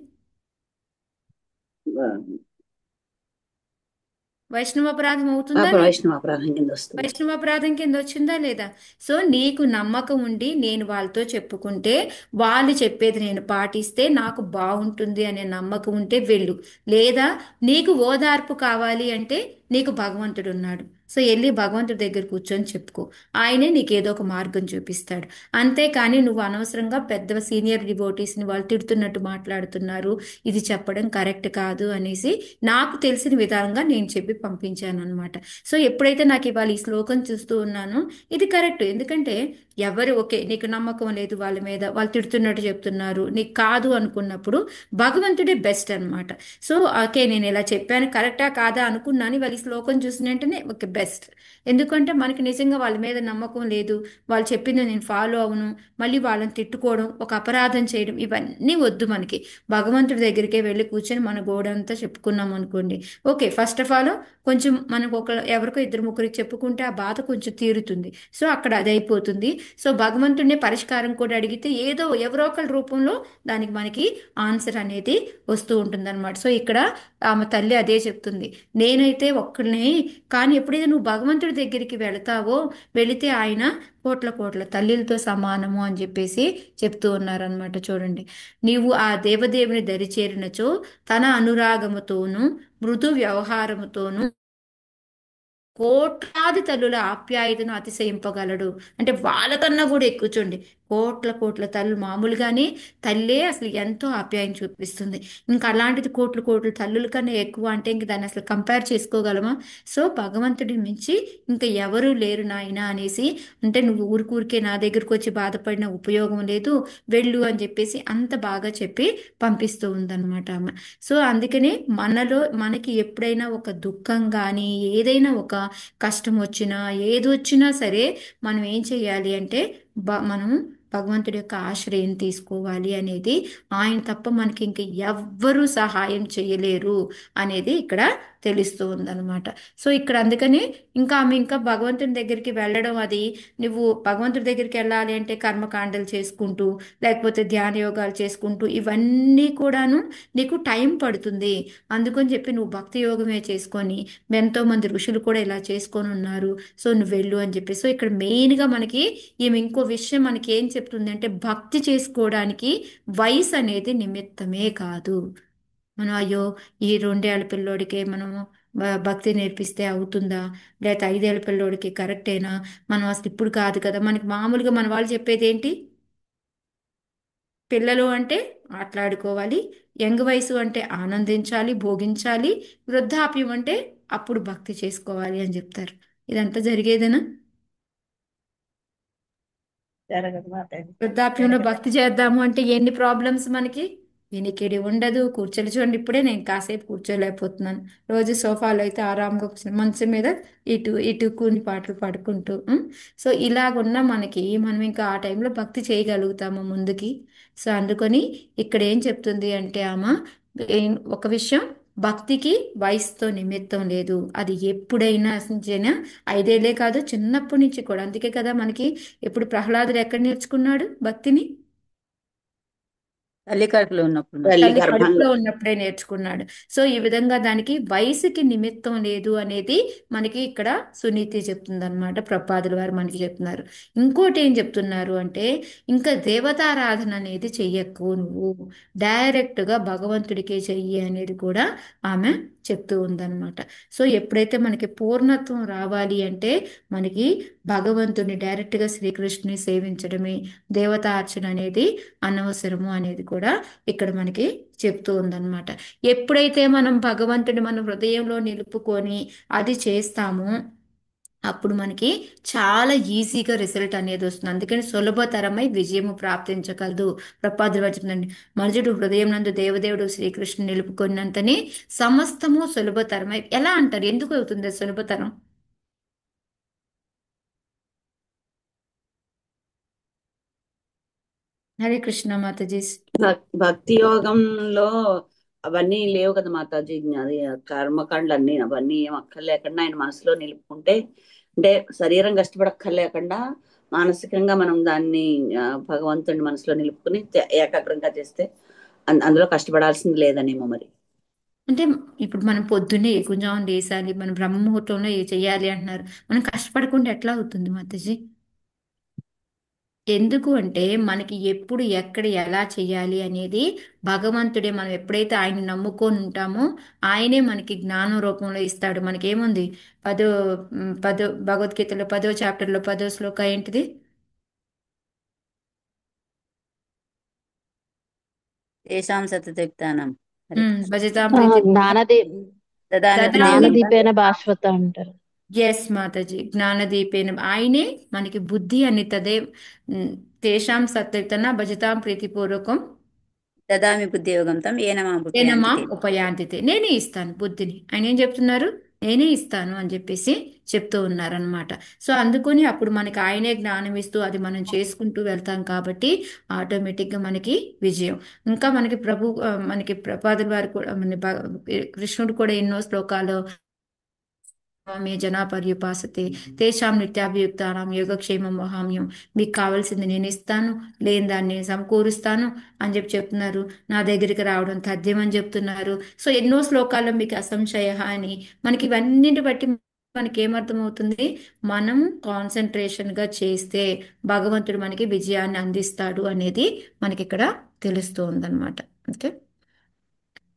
వైష్ణవాపరాధం అవుతుందా లేదా? వైష్ణవాపరాధం కింద వస్తుంది. వైష్ణవాపరాధం కింద వచ్చిందా లేదా? సో నీకు నమ్మకం ఉండి నేను వాళ్ళతో చెప్పుకుంటే, వాళ్ళు చెప్పేది నేను పాటిస్తే నాకు బాగుంటుంది అనే నమ్మకం ఉంటే వెళ్ళు. లేదా నీకు ఓదార్పు కావాలి అంటే నీకు భగవంతుడు ఉన్నాడు. సో వెళ్ళి భగవంతుడి దగ్గర కూర్చొని చెప్పుకో. ఆయనే నీకు ఏదో ఒక మార్గం చూపిస్తాడు. అంతేకాని నువ్వు అనవసరంగా పెద్ద సీనియర్ డివోటీస్ని వాళ్ళు తిడుతున్నట్టు మాట్లాడుతున్నారు, ఇది చెప్పడం కరెక్ట్ కాదు అనేసి నాకు తెలిసిన విధానంగా నేను చెప్పి పంపించాను అనమాట. సో ఎప్పుడైతే నాకు ఇవాళ ఈ శ్లోకం చూస్తూ ఉన్నానో ఇది కరెక్ట్. ఎందుకంటే ఎవరు ఓకే నీకు నమ్మకం లేదు వాళ్ళ మీద, వాళ్ళు తిడుతున్నట్టు చెప్తున్నారు, నీకు కాదు అనుకున్నప్పుడు భగవంతుడే బెస్ట్ అనమాట. సో ఓకే నేను ఇలా చెప్పాను కరెక్టా కాదా అనుకున్నాను, వాళ్ళు ఈ శ్లోకం చూసిన వెంటనే ఓకే బెస్ట్. ఎందుకంటే మనకి నిజంగా వాళ్ళ మీద నమ్మకం లేదు, వాళ్ళు చెప్పింది నేను ఫాలో అవును, మళ్ళీ వాళ్ళని తిట్టుకోవడం, ఒక అపరాధం చేయడం ఇవన్నీ వద్దు మనకి. భగవంతుడి దగ్గరికే వెళ్ళి కూర్చొని మన గోడంతా చెప్పుకున్నాం అనుకోండి, ఓకే ఫస్ట్ ఆఫ్ ఆల్ కొంచెం మనకు ఒక ఎవరికో ఇద్దరు ముగ్గురికి చెప్పుకుంటే ఆ బాధ కొంచెం తీరుతుంది. సో అక్కడ అది అయిపోతుంది. సో భగవంతుడిని పరిష్కారం కూడా అడిగితే ఏదో ఎవరో ఒకరి రూపంలో దానికి మనకి ఆన్సర్ అనేది వస్తూ ఉంటుంది అనమాట. సో ఇక్కడ ఆమె తల్లి అదే చెప్తుంది, నేనైతే ఒక్కడినే, కానీ ఎప్పుడైతే నువ్వు భగవంతుడి దగ్గరికి వెళతావో వెళితే ఆయన కోట్ల కోట్ల తల్లిలతో సమానము అని చెప్పేసి చెప్తూ ఉన్నారనమాట. చూడండి, నీవు ఆ దేవదేవుని దరి చేరినచో తన అనురాగముతోనూ మృదు వ్యవహారముతోనూ కోట్లాది తల్లుల ఆప్యాయతను అతిశయింపగలడు. అంటే వాళ్ళకన్నా కూడా ఎక్కువ చూడండి, కోట్ల కోట్ల తల్లు మామూలుగానే తల్లే అసలు ఎంతో ఆప్యాయం చూపిస్తుంది, ఇంకా అలాంటిది కోట్ల కోట్ల తల్లుల కన్నా ఎక్కువ అంటే ఇంక దాన్ని అసలు కంపేర్ చేసుకోగలమా? సో భగవంతుడి మించి ఇంకా ఎవరూ లేరు నాయన అనేసి, అంటే నువ్వు ఊరికూరికే నా దగ్గరకు వచ్చి బాధపడిన ఉపయోగం లేదు, వెళ్ళు అని చెప్పేసి అంత బాగా చెప్పి పంపిస్తూ ఉందన్నమాట ఆమె. సో అందుకనే మనలో మనకి ఎప్పుడైనా ఒక దుఃఖం కానీ ఏదైనా ఒక కష్టం వచ్చినా ఏది వచ్చినా సరే మనం ఏం చేయాలి అంటే మనం భగవంతుడి యొక్క ఆశ్రయం తీసుకోవాలి అనేది, ఆయన తప్ప మనకి ఇంక ఎవ్వరూ సహాయం చేయలేరు అనేది ఇక్కడ తెలుస్తూ ఉందన్నమాట. సో ఇక్కడ అందుకని ఇంకా ఆమె ఇంకా భగవంతుని దగ్గరికి వెళ్ళడం, అది నువ్వు భగవంతుడి దగ్గరికి వెళ్ళాలి అంటే కర్మకాండలు చేసుకుంటూ లేకపోతే ధ్యాన యోగాలు చేసుకుంటూ ఇవన్నీ కూడాను నీకు టైం పడుతుంది. అందుకని చెప్పి నువ్వు భక్తి యోగమే చేసుకొని, ఎంతో మంది ఋషులు కూడా ఇలా చేసుకొని ఉన్నారు, సో నువ్వు వెళ్ళు అని చెప్పి. సో ఇక్కడ మెయిన్గా మనకి ఈమె ఇంకో విషయం మనకి ఏం చెప్తుంది అంటే, భక్తి చేసుకోవడానికి వయసు అనేది నిమిత్తమే కాదు. మనం అయ్యో ఈ 2 ఏళ్ల పిల్లోడికే మనము భక్తి నేర్పిస్తే అవుతుందా, లేకపోతే 5 ఏళ్ల పిల్లోడికి కరెక్టేనా, మనం అసలు ఇప్పుడు కాదు కదా. మనకి మామూలుగా మన వాళ్ళు చెప్పేది ఏంటి, పిల్లలు అంటే ఆటలాడుకోవాలి, యంగ్ వయసు అంటే ఆనందించాలి భోగించాలి, వృద్ధాప్యం అంటే అప్పుడు భక్తి చేసుకోవాలి అని చెప్తారు. ఇదంతా జరిగేదేనా? జరగదు మాతాజీ. వృద్ధాప్యంలో భక్తి చేద్దాము అంటే ఎన్ని ప్రాబ్లమ్స్ మనకి, వినికిడి ఉండదు, కూర్చొని చూడండి ఇప్పుడే నేను కాసేపు కూర్చోలేకపోతున్నాను. రోజు సోఫాలో అయితే ఆరాంగా కూర్చొని మంచం మీద ఇటు ఇటు కూని పాటలు పాడుకుంటూ సో ఇలాగున్న మనకి మనం ఇంకా ఆ టైంలో భక్తి చేయగలుగుతాము ముందుకి. సో అందుకని ఇక్కడ ఏం చెప్తుంది అంటే ఆమె ఒక విషయం, భక్తికి వయసుతో నిమిత్తం లేదు, అది ఎప్పుడైనా సరే. 5 ఏళ్లే కాదు, చిన్నప్పటి నుంచి కూడా. అందుకే కదా మనకి ఇప్పుడు ప్రహ్లాదుడు ఎక్కడ నేర్చుకున్నాడు భక్తిని? తల్లి కడుపులో ఉన్నప్పుడు తల్లి తల్లి గర్భంలో కడుపులో ఉన్నప్పుడే నేర్చుకున్నాడు. సో ఈ విధంగా దానికి వయసుకి నిమిత్తం లేదు అనేది మనకి ఇక్కడ సునీతి చెప్తుంది అనమాట. ప్రపాదుల వారు మనకి చెప్తున్నారు. ఇంకోటి ఏం చెప్తున్నారు అంటే, ఇంకా దేవతారాధన అనేది చెయ్యకు నువ్వు, డైరెక్ట్గా భగవంతుడికే చెయ్యి అనేది కూడా ఆమె చెప్తూ ఉందన్నమాట. సో ఎప్పుడైతే మనకి పూర్ణత్వం రావాలి అంటే మనకి భగవంతుని డైరెక్ట్గా శ్రీకృష్ణుని సేవించడమే, దేవతార్చన అనేది అనవసరము అనేది కూడా ఇక్కడ మనకి చెప్తూ ఉందన్నమాట. ఎప్పుడైతే మనం భగవంతుని మన హృదయంలో నిలుపుకొని అది చేస్తామో అప్పుడు మనకి చాలా ఈజీగా రిజల్ట్ అనేది వస్తుంది. అందుకని సులభతరమై విజయము ప్రాప్తించగలదు. ప్రపాదులు చెప్తుందండి, మనుషుడు హృదయం నందు దేవదేవుడు శ్రీకృష్ణుని నిలుపుకున్నంతనే సమస్తము సులభతరమై. ఎలా అంటారు, ఎందుకు అవుతుంది అది సులభతరం? హరే కృష్ణ మాతాజీ. భక్తి యోగంలో అవన్నీ లేవు కదా మాతాజీ. అది కర్మకాండలు అన్ని అవన్నీ ఏం అక్కర్లేకుండా ఆయన మనసులో నిలుపుకుంటే, అంటే శరీరం కష్టపడక్కర్లేకుండా మానసికంగా మనం దాన్ని భగవంతుని మనసులో నిలుపుకుని ఏకాగ్రంగా చేస్తే అందులో కష్టపడాల్సింది లేదనేమో మరి. అంటే ఇప్పుడు మనం పొద్దున్నే కొంచెం లేసాలి, మనం బ్రహ్మ ముహూర్తంలో ఏ చెయ్యాలి అంటున్నారు, మనం కష్టపడకుండా ఎట్లా అవుతుంది మాతాజీ? ఎందుకు అంటే మనకి ఎప్పుడు ఎక్కడ ఎలా చేయాలి అనేది భగవంతుడే. మనం ఎప్పుడైతే ఆయన నమ్ముకొని ఉంటామో ఆయనే మనకి జ్ఞానం రూపంలో ఇస్తాడు. మనకేముంది పదో పదో భగవద్గీతలో 10వ చాప్టర్లో 10వ శ్లోక ఏంటిది? తేషాం సతతయుక్తానాం హరే కృష్ణ భజతాం ప్రీతి జ్ఞానదీప్ దదామి దదామి. బుద్ధియోగం జ్ఞానదీపేన భాస్వత అంటారు. ఎస్ మాతాజీ, జ్ఞానదీపేన ఆయనే మనకి బుద్ధి అని తదే. తేషాం సత్యతన భజతాం ప్రీతిపూర్వకం దదామి బుద్ధియోగం తం ఏన మాం ఏన ఉపయాంతి మాం తే. ఉపయాంతితే. నేనే ఇస్తాను బుద్ధిని. ఆయన ఏం చెప్తున్నారు? నేనే ఇస్తాను అని చెప్పేసి చెప్తూ ఉన్నారనమాట. సో అందుకని అప్పుడు మనకి ఆయనే జ్ఞానం ఇస్తూ అది మనం చేసుకుంటూ వెళ్తాం కాబట్టి ఆటోమేటిక్గా మనకి విజయం. ఇంకా మనకి మనకి ప్రపాదుల వారు కూడా కృష్ణుడు కూడా ఎన్నో శ్లోకాలు మే జనా పర్యుపాసతే తేషాం నిత్యాభియుక్తానాం యోగక్షేమం వహామ్యం. మీకు కావాల్సింది నేను ఇస్తాను, లేని దాన్ని నేను సమకూరుస్తాను అని చెప్తున్నారు. నా దగ్గరికి రావడం తథ్యం అని చెప్తున్నారు. సో ఎన్నో శ్లోకాల్లో మీకు అసంశయ అని మనకి ఇవన్నింటి బట్టి మనకి ఏమర్థమవుతుంది? మనం కాన్సన్ట్రేషన్గా చేస్తే భగవంతుడు మనకి విజయాన్ని అందిస్తాడు అనేది మనకి ఇక్కడ తెలుస్తూ ఉందన్నమాట. ఓకే.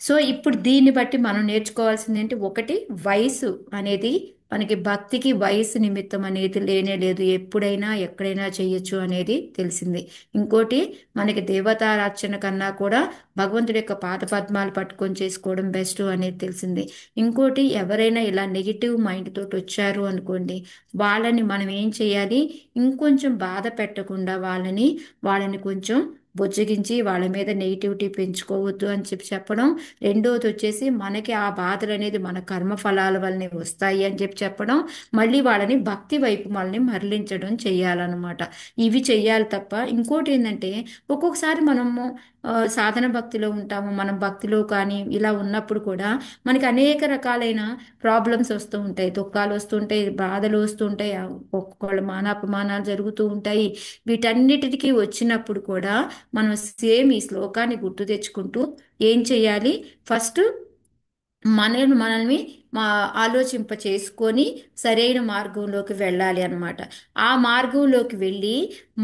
సో ఇప్పుడు దీన్ని బట్టి మనం నేర్చుకోవాల్సింది ఏంటి? ఒకటి, వయసు అనేది మనకి భక్తికి వయసు నిమిత్తం అనేది లేనే లేదు. ఎప్పుడైనా ఎక్కడైనా చేయొచ్చు అనేది తెలిసింది. ఇంకోటి, మనకి దేవతారాచన కన్నా కూడా భగవంతుడి యొక్క పాద పద్మాలు పట్టుకొని చేసుకోవడం బెస్ట్ అనేది తెలిసింది. ఇంకోటి, ఎవరైనా ఇలా నెగిటివ్ మైండ్ తోటి వచ్చారు అనుకోండి, వాళ్ళని మనం ఏం చేయాలి? ఇంకొంచెం బాధ పెట్టకుండా వాళ్ళని కొంచెం బుజ్జగించి వాళ్ళ మీద నెగిటివిటీ పెంచుకోవద్దు అని చెప్పడం. రెండోది వచ్చేసి మనకి ఆ బాధలు అనేది మన కర్మ ఫలాల వల్లనే వస్తాయి అని చెప్పడం. మళ్ళీ వాళ్ళని భక్తి వైపు మనల్ని మరలించడం చెయ్యాలన్నమాట. ఇవి చెయ్యాలి తప్ప ఇంకోటి ఏంటంటే, ఒక్కొక్కసారి మనము సాధన భక్తిలో ఉంటాము. మనం భక్తిలో కానీ ఇలా ఉన్నప్పుడు కూడా మనకి అనేక రకాలైన ప్రాబ్లమ్స్ వస్తూ ఉంటాయి, దుఃఖాలు వస్తుంటాయి, బాధలు వస్తుంటాయి, ఒక్కొక్కళ్ళ మానాపమానాలు జరుగుతూ ఉంటాయి. వీటన్నిటికీ వచ్చినప్పుడు కూడా మనం సేమ్ ఈ శ్లోకాన్ని గుర్తు తెచ్చుకుంటూ ఏం చేయాలి? ఫస్ట్ మనల్ని ఆలోచింప చేసుకొని సరైన మార్గంలోకి వెళ్ళాలి అన్నమాట. ఆ మార్గంలోకి వెళ్ళి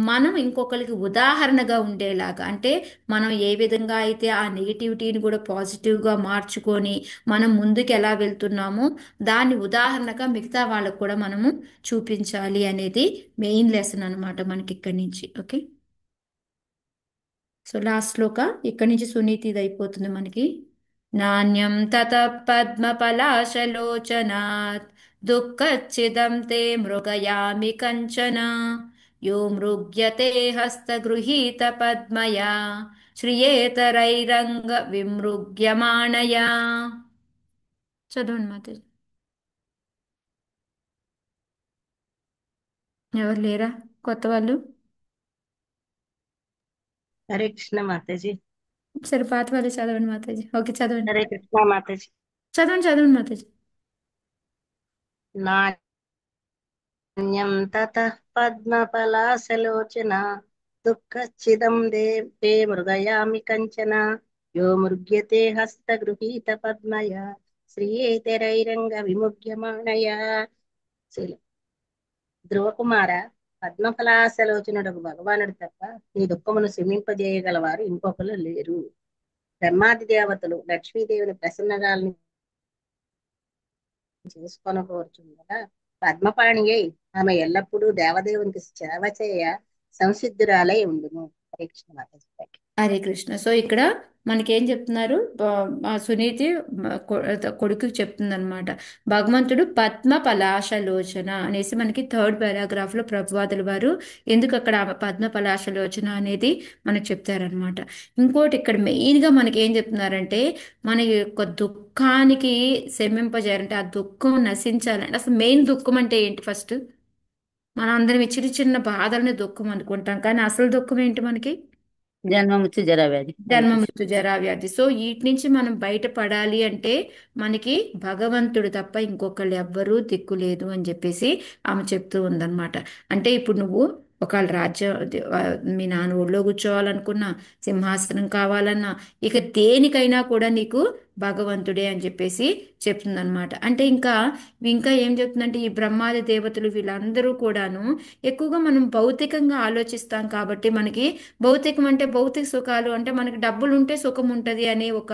మనం ఇంకొకరికి ఉదాహరణగా ఉండేలాగా, అంటే మనం ఏ విధంగా అయితే ఆ నెగిటివిటీని కూడా పాజిటివ్గా మార్చుకొని మనం ముందుకు ఎలా వెళ్తున్నామో దాన్ని ఉదాహరణగా మిగతా వాళ్ళకు కూడా మనము చూపించాలి అనేది మెయిన్ లెసన్ అనమాట మనకి ఇక్కడి నుంచి. ఓకే. సో లాస్ట్ శ్లోక ఇక్కడి నుంచి సునీతి ఇది అయిపోతుంది మనకి. నాణ్యం తత పద్మపలాశలోచనాత్ దుఃఖచ్చిదం తే మృగయామి కంచన యో మృగ్యతే హస్తగృహీత పద్మయా శ్రియేతరైరంగ విమృగ్యమాణయా. చదవండి మాతాజీ. ఎవరు లేరా కొత్త వాళ్ళు? హరే కృష్ణ మాతాజీ. సరే, పాత వాళ్ళు చదవండి మాతాజీ. ఓకే, చదవండి హరే కృష్ణ మాతాజీ. చదవండి మాతాజీ. నాణ్యం తతః పద్మపలాసలోచన దుఃఖచ్చిదం తే మృగయామి కంచన యో మృగ్యతే హస్తగృహీత పద్మయా శ్రీయేతరైరంగ విముగ్యమాణయా. ధ్రువకుమార, పద్మఫలాసలోచనుడు భగవానుడు తప్ప నీ దుఃఖమును శమింపజేయగలవారు ఇంకొకరు లేరు. బ్రహ్మాది దేవతలు లక్ష్మీదేవిని ప్రసన్నగాల్ని చేసుకొని కోరుచుండగా పద్మపాణి అయి ఆమె ఎల్లప్పుడూ దేవదేవునికి సేవ చేయ సంసిద్ధురాలై ఉండును. పరీక్షణ మాతాజీ. హరే కృష్ణ. సో ఇక్కడ మనకేం చెప్తున్నారు? ఆ సునీతి కొడుకుకి చెప్తుందనమాట. భగవంతుడు పద్మ పలాశలోచన అనేసి మనకి 3rd paragraphలో ప్రభువాదుల వారు ఎందుకు అక్కడ పద్మ పలాశలోచన అనేది మనకు చెప్తారనమాట. ఇంకోటి ఇక్కడ మెయిన్గా మనకి ఏం చెప్తున్నారంటే, మన యొక్క దుఃఖానికి శమింపజేయాలంటే, ఆ దుఃఖం నశించాలంటే అసలు మెయిన్ దుఃఖం అంటే ఏంటి? ఫస్ట్ మనం అందరం ఈ చిన్న చిన్న బాధల్ని దుఃఖం అనుకుంటాం, కానీ అసలు దుఃఖం ఏంటి మనకి? జన్మ మృత్యు జరా వ్యాధి. హరే జన్మ కృష్ణ. మృత్యు జరా వ్యాధి. సో వీటి నుంచి మనం బయటపడాలి అంటే మనకి భగవంతుడు తప్ప ఇంకొకళ్ళు ఎవ్వరూ దిక్కు లేదు అని చెప్పేసి ఆమె చెప్తూ ఉందన్నమాట. అంటే ఇప్పుడు నువ్వు ఒకళ్ళ రాజ్యం మీ నాన్న ఊళ్ళో కూర్చోవాలనుకున్నా, సింహాసనం కావాలన్నా, ఇక దేనికైనా కూడా నీకు భగవంతుడే అని చెప్పేసి చెప్తుందన్నమాట. అంటే ఇంకా ఇంకా ఏం చెప్తుందంటే ఈ బ్రహ్మాది దేవతలు వీళ్ళందరూ కూడాను ఎక్కువగా మనం భౌతికంగా ఆలోచిస్తాం కాబట్టి మనకి భౌతికం అంటే భౌతిక సుఖాలు అంటే మనకి డబ్బులు ఉంటే సుఖం ఉంటుంది అనే ఒక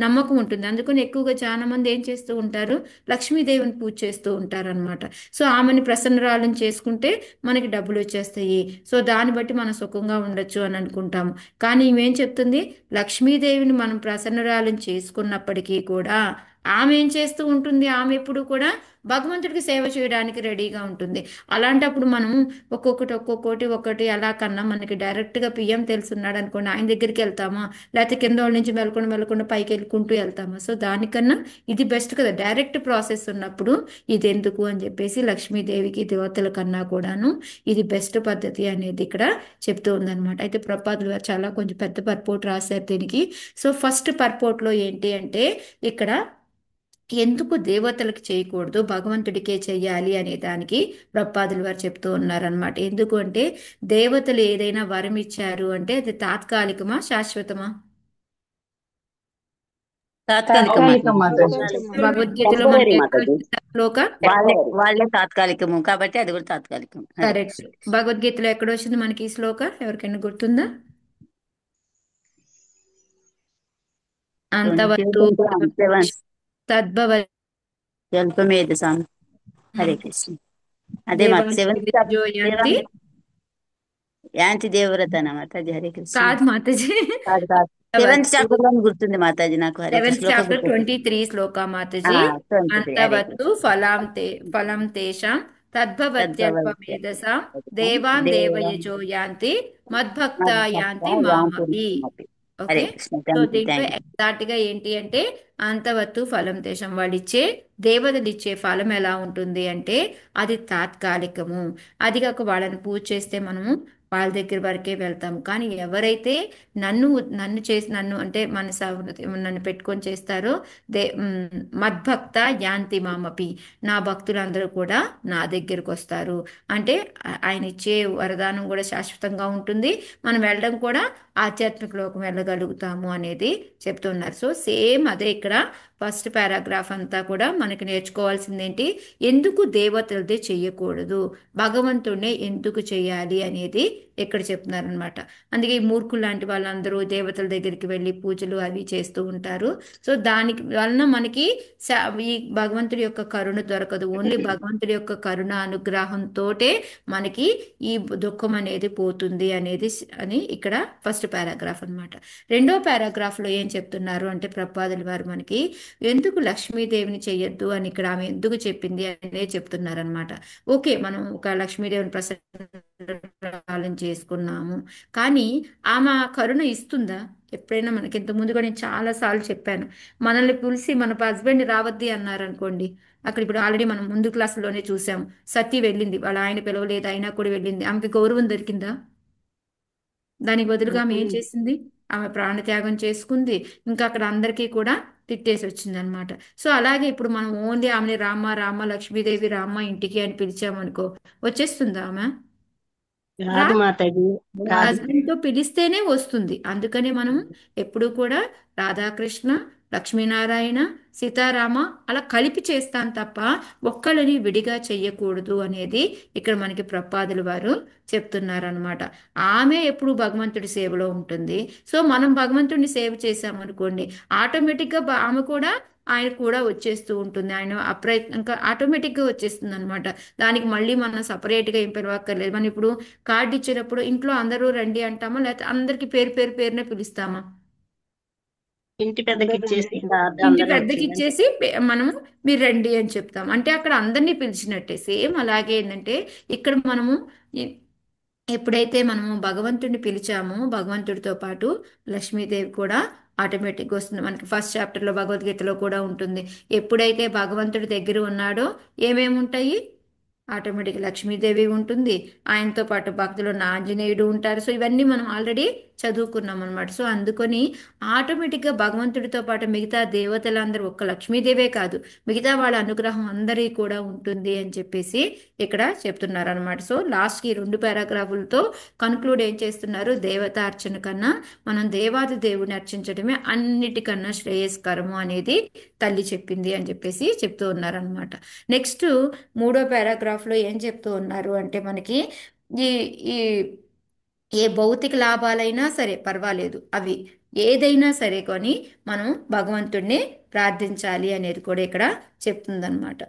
నమ్మకం ఉంటుంది. అందుకని ఎక్కువగా చాలా మంది ఏం చేస్తూ ఉంటారు, లక్ష్మీదేవిని పూజ చేస్తూ ఉంటారు అనమాట. సో ఆమెని ప్రసన్నరాలను చేసుకుంటే మనకి డబ్బులు వచ్చేస్తాయి, సో దాన్ని బట్టి మనం సుఖంగా ఉండొచ్చు అని అనుకుంటాము. కానీ ఈమెం చెప్తుంది, లక్ష్మీదేవిని మనం ప్రసన్నరాలను చేసుకున్నప్పటికీ కూడా ఆమె ఏం చేస్తూ ఉంటుంది, ఆమె ఎప్పుడు కూడా భగవంతుడికి సేవ చేయడానికి రెడీగా ఉంటుంది. అలాంటప్పుడు మనం ఒక్కొక్కటి ఒకటి అలా కన్నా మనకి డైరెక్ట్గా పిఎం తెలుసున్నాడు అనుకోండి, ఆయన దగ్గరికి వెళ్తామా, లేకపోతే కింద వాళ్ళ నుంచి మెలకుండా పైకి వెళ్ళుకుంటూ వెళ్తామా. సో దానికన్నా ఇది బెస్ట్ కదా, డైరెక్ట్ ప్రాసెస్ ఉన్నప్పుడు ఇది ఎందుకు అని చెప్పేసి లక్ష్మీదేవికి దేవతల కన్నా కూడాను ఇది బెస్ట్ పద్ధతి అనేది ఇక్కడ చెప్తూ ఉందన్నమాట. అయితే ప్రపాదులు గారు చాలా కొంచెం పెద్ద పర్పోర్ట్ రాశారు దీనికి. సో ఫస్ట్ పర్పోర్ట్లో ఏంటి అంటే ఇక్కడ ఎందుకు దేవతలకు చేయకూడదు భగవంతుడికే చెయ్యాలి అనే దానికి ప్రపాదులు వారు చెప్తూ ఉన్నారనమాట. ఎందుకు అంటే దేవతలు ఏదైనా వరం ఇచ్చారు అంటే అది తాత్కాలికమా శాశ్వతమా? తాత్కాలికం తాత్కాలికం మాతాజీ. భగవద్గీతలో మనకి టెంపరీ ఎక్కడ మాతాజీ. వచ్చింది శ్లోక? వాళ్ళే తాత్కాలికము కాబట్టి అది కూడా తాత్కాలికం. హరే కరెక్ట్. భగవద్గీతలో ఎక్కడ వచ్చింది మనకి ఈ శ్లోక, ఎవరికైనా గుర్తుందా? అంతవత్తు తద్భవ జల్పమేధ స్వామి. హరే కృష్ణ. అదే మా సెవెంత్ దేవాంతి యాంతి దేవవ్రత మాతాజీ. హరే కృష్ణ. కాదు మాతాజీ, కాదు కాదు, సెవెంత్ చాప్టర్ లో గుర్తుంది మాతాజీ నాకు. హరే కృష్ణ. 7th శ్లోకం చాప్టర్ గుర్తుంది. 23 శ్లోక మాతాజీ. 23. హరే అంతవత్తు ఫలం తేషాం తద్భవత్యల్పమేధసాం కృష్ణ. దేవాన్ దేవం దేవయజో యాంతి మద్భక్త మద్భక్త యాంతి యాంతి మామపి. మామపి. హరే ఓకే. కృష్ణ. సో థ్యాంక్ యూ దీంట్లో థ్యాంక్ యూ. ఎగ్జాక్ట్ గా ఏంటి అంటే అంతవత్తు ఫలం దేశం వాళ్ళు ఇచ్చే దేవతలు ఇచ్చే ఫలం ఎలా ఉంటుంది అంటే అది తాత్కాలికము. అది కాక వాళ్ళని పూజ చేస్తే మనము వాళ్ళ దగ్గర వరకే వెళ్తాము. కానీ ఎవరైతే నన్ను నన్ను చేసి నన్ను అంటే మన నన్ను పెట్టుకొని చేస్తారో మద్భక్త యాంతి మామపి, నా భక్తులందరూ కూడా నా దగ్గరకు వస్తారు. అంటే ఆయన ఇచ్చే వరదానం కూడా శాశ్వతంగా ఉంటుంది, మనం వెళ్ళడం కూడా ఆధ్యాత్మిక లోకం వెళ్ళగలుగుతాము అనేది చెప్తున్నారు. సో సేమ్ అదే ఇక్కడ ఫస్ట్ పారాగ్రాఫ్ అంతా కూడా మనకి నేర్చుకోవాల్సింది ఏంటి, ఎందుకు దేవతలదే చెయ్యకూడదు, భగవంతుడినే ఎందుకు చేయాలి అనేది ఇక్కడ చెప్తున్నారనమాట. అందుకే ఈ మూర్ఖులు లాంటి వాళ్ళందరూ దేవతల దగ్గరికి వెళ్ళి పూజలు అవి చేస్తూ ఉంటారు. సో దానికి వలన మనకి ఈ భగవంతుడి యొక్క కరుణ దొరకదు. ఓన్లీ భగవంతుడి యొక్క కరుణ అనుగ్రహంతోటే మనకి ఈ దుఃఖం అనేది పోతుంది అనేది అని ఇక్కడ ఫస్ట్ పారాగ్రాఫ్ అన్నమాట. రెండో పారాగ్రాఫ్ లో ఏం చెప్తున్నారు అంటే ప్రపాదుల వారు మనకి ఎందుకు లక్ష్మీదేవిని చెయ్యొద్దు అని ఇక్కడ ఆమె ఎందుకు చెప్పింది అనే చెప్తున్నారనమాట. ఓకే, మనం ఒక లక్ష్మీదేవిని ప్రసన్నం చేసుకున్నాము, కానీ ఆమె కరుణ ఇస్తుందా ఎప్పుడైనా? మనకి ఇంత ముందు కూడా నేను చాలా సార్లు చెప్పాను, మనల్ని పిలిచి మన హస్బెండ్ రావద్ది అన్నారు అనుకోండి, అక్కడ ఇప్పుడు ఆల్రెడీ మనం ముందు క్లాసులోనే చూసాం, సతీ వెళ్ళింది, వాళ్ళ ఆయన పిలవలేదు అయినా కూడా వెళ్ళింది, ఆమెకి గౌరవం దొరికిందా? దానికి బదులుగా ఆమె ఏం చేసింది, ఆమె ప్రాణత్యాగం చేసుకుంది, ఇంకా అక్కడ అందరికీ కూడా తిట్టేసి వచ్చింది అనమాట. సో అలాగే ఇప్పుడు మనం ఓన్లీ ఆమెని రామ రామ లక్ష్మీదేవి రామ ఇంటికి అని పిలిచామనుకో, వచ్చేస్తుందా ఆమె? రాదు మాతాజీ, రాదు. హస్బెండ్ తో పిలిస్తేనే వస్తుంది. అందుకనే మనం ఎప్పుడు కూడా రాధాకృష్ణ, లక్ష్మీనారాయణ, సీతారామ అలా కలిపి చేస్తాం తప్ప ఒక్కళ్ళని విడిగా చెయ్యకూడదు అనేది ఇక్కడ మనకి ప్రపాదులు వారు చెప్తున్నారనమాట. ఆమె ఎప్పుడు భగవంతుడి సేవలో ఉంటుంది. సో మనం భగవంతుడిని సేవ చేసామనుకోండి, ఆటోమేటిక్గా ఆమె కూడా ఆయన కూడా వచ్చేస్తూ ఉంటుంది, ఆయన అప్రయత్నంగా ఆటోమేటిక్గా వచ్చేస్తుంది అనమాట. దానికి మళ్ళీ మనం సపరేట్గా ఏం పిలవక్కర్లేదు. మనం ఇప్పుడు కార్డు ఇచ్చేటప్పుడు ఇంట్లో అందరూ రండి అంటామా, లేకపోతే అందరికి పేరునే పిలుస్తామా? ఇంటి పెద్దకి ఇచ్చేసి ఇంటి అందరూ పెద్దకి వచ్చేయండి. ఇచ్చేసి మనము మీరు రండి అని చెప్తాం, అంటే అక్కడ అందరినీ పిలిచినట్టే. సేమ్ అలాగే ఏంటంటే ఇక్కడ మనము ఎప్పుడైతే మనము భగవంతుడిని పిలిచామో భగవంతుడితో పాటు లక్ష్మీదేవి కూడా ఆటోమేటిక్గా వస్తుంది. మనకి ఫస్ట్ చాప్టర్లో భగవద్గీతలో కూడా ఉంటుంది, ఎప్పుడైతే భగవంతుడి దగ్గర ఉన్నాడో ఏమేమి ఉంటాయి, ఆటోమేటిక్ లక్ష్మీదేవి ఉంటుంది, ఆయనతో పాటు భక్తులు ఉన్న ఆంజనేయుడు ఉంటారు. సో ఇవన్నీ మనం ఆల్రెడీ చదువుకున్నాం అనమాట. సో అందుకొని ఆటోమేటిక్గా భగవంతుడితో పాటు మిగతా దేవతలందరూ, ఒక్క లక్ష్మీదేవే కాదు, మిగతా వాళ్ళ అనుగ్రహం అందరి కూడా ఉంటుంది అని చెప్పేసి ఇక్కడ చెప్తున్నారు అనమాట. సో లాస్ట్కి ఈ 2 పారాగ్రాఫులతో కన్క్లూడ్ ఏం చేస్తున్నారు, దేవతార్చన కన్నా మనం దేవాది దేవుని అర్చించడమే అన్నిటికన్నా శ్రేయస్కరము అనేది తల్లి చెప్పింది అని చెప్పేసి చెప్తూ ఉన్నారనమాట. నెక్స్ట్ 3వ పారాగ్రాఫ్లో ఏం చెప్తూ ఉన్నారు అంటే మనకి ఈ ఈ ఏ భౌతిక లాభాలైనా సరే పర్వాలేదు, అవి ఏదైనా సరే కొని మనం భగవంతుడిని ప్రార్థించాలి అనేది కూడా ఇక్కడ చెప్తుందన్నమాట.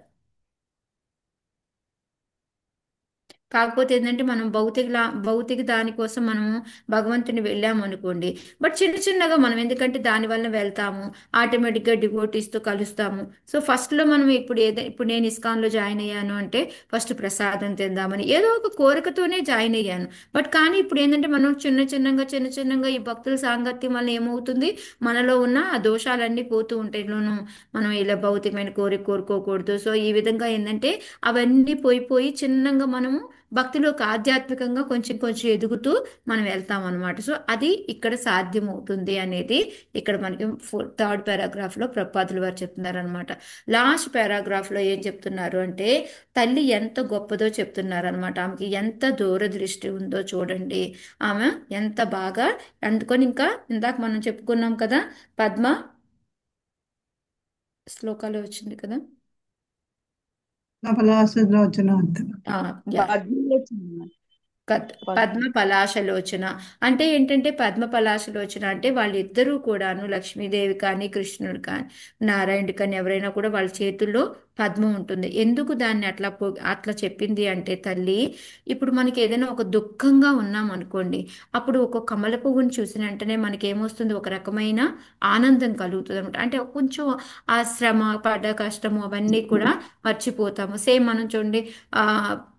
కాకపోతే ఏంటంటే మనం భౌతిక దానికోసం మనము భగవంతుని వెళ్ళాము అనుకోండి, బట్ చిన్న చిన్నగా మనం, ఎందుకంటే దాని వల్ల వెళ్తాము, ఆటోమేటిక్గా డివోటీస్తో కలుస్తాము. సో ఫస్ట్లో మనం ఇప్పుడు నేను ఇస్కాన్లో జాయిన్ అయ్యాను అంటే ఫస్ట్ ప్రసాదం తిందామని ఏదో ఒక కోరికతోనే జాయిన్ అయ్యాను. బట్ కానీ ఇప్పుడు ఏంటంటే మనం చిన్న చిన్నగా ఈ భక్తుల సాంగత్యం వల్ల ఏమవుతుంది, మనలో ఉన్న ఆ దోషాలన్నీ పోతూ ఉంటాయి. మనం ఇలా భౌతికమైన కోరిక కోరుకోకూడదు. సో ఈ విధంగా ఏంటంటే అవన్నీ పోయి చిన్నగా మనము భక్తిలోకి ఆధ్యాత్మికంగా కొంచెం కొంచెం ఎదుగుతూ మనం వెళ్తాం అనమాట. సో అది ఇక్కడ సాధ్యమవుతుంది అనేది ఇక్కడ మనకి 3rd పారాగ్రాఫ్లో ప్రపాదులు వారు చెప్తున్నారు అనమాట. లాస్ట్ పారాగ్రాఫ్లో ఏం చెప్తున్నారు అంటే తల్లి ఎంత గొప్పదో చెప్తున్నారు అనమాట. ఆమెకి ఎంత దూరదృష్టి ఉందో చూడండి, ఆమె ఎంత బాగా అందుకొని, ఇంకా ఇందాక మనం చెప్పుకున్నాం కదా, పద్మ శ్లోకాలు వచ్చింది కదా. ఆ, యా, పద్మ పలాశలోచన అంటే ఏంటంటే, పద్మ పలాశలోచన అంటే వాళ్ళిద్దరూ కూడాను, లక్ష్మీదేవి కానీ కృష్ణుడు కానీ నారాయణుడు కానీ ఎవరైనా కూడా వాళ్ళ చేతుల్లో పద్మ ఉంటుంది. ఎందుకు దాన్ని అట్లా చెప్పింది అంటే తల్లి, ఇప్పుడు మనకి ఏదైనా ఒక దుఃఖంగా ఉన్నాం అనుకోండి, అప్పుడు ఒక కమల పువ్వుని చూసిన వెంటనే మనకి ఏమొస్తుంది, ఒక రకమైన ఆనందం కలుగుతుంది అనమాట. అంటే కొంచెం ఆ శ్రమ పడ్డ కష్టము అవన్నీ కూడా మర్చిపోతాము. సేమ్ మనం చూడండి, ఆ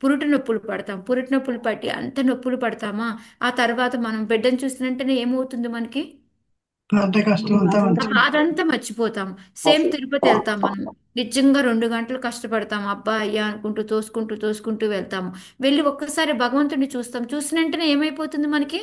పురుటి నొప్పులు పడతాం, పురిటి నొప్పులు పట్టి అంత నొప్పులు పడతామా, ఆ తర్వాత మనం బిడ్డను చూసిన వెంటనే ఏమవుతుంది మనకి, అదంతా మర్చిపోతాం. సేమ్ తిరుపతి వెళ్తాం మనం, నిజంగా 2 గంటలు కష్టపడతాం, అబ్బా అయ్యా అనుకుంటూ తోసుకుంటూ తోసుకుంటూ వెళ్తాము. వెళ్ళి ఒక్కసారి భగవంతుడిని చూస్తాం, చూసిన వెంటనే ఏమైపోతుంది మనకి,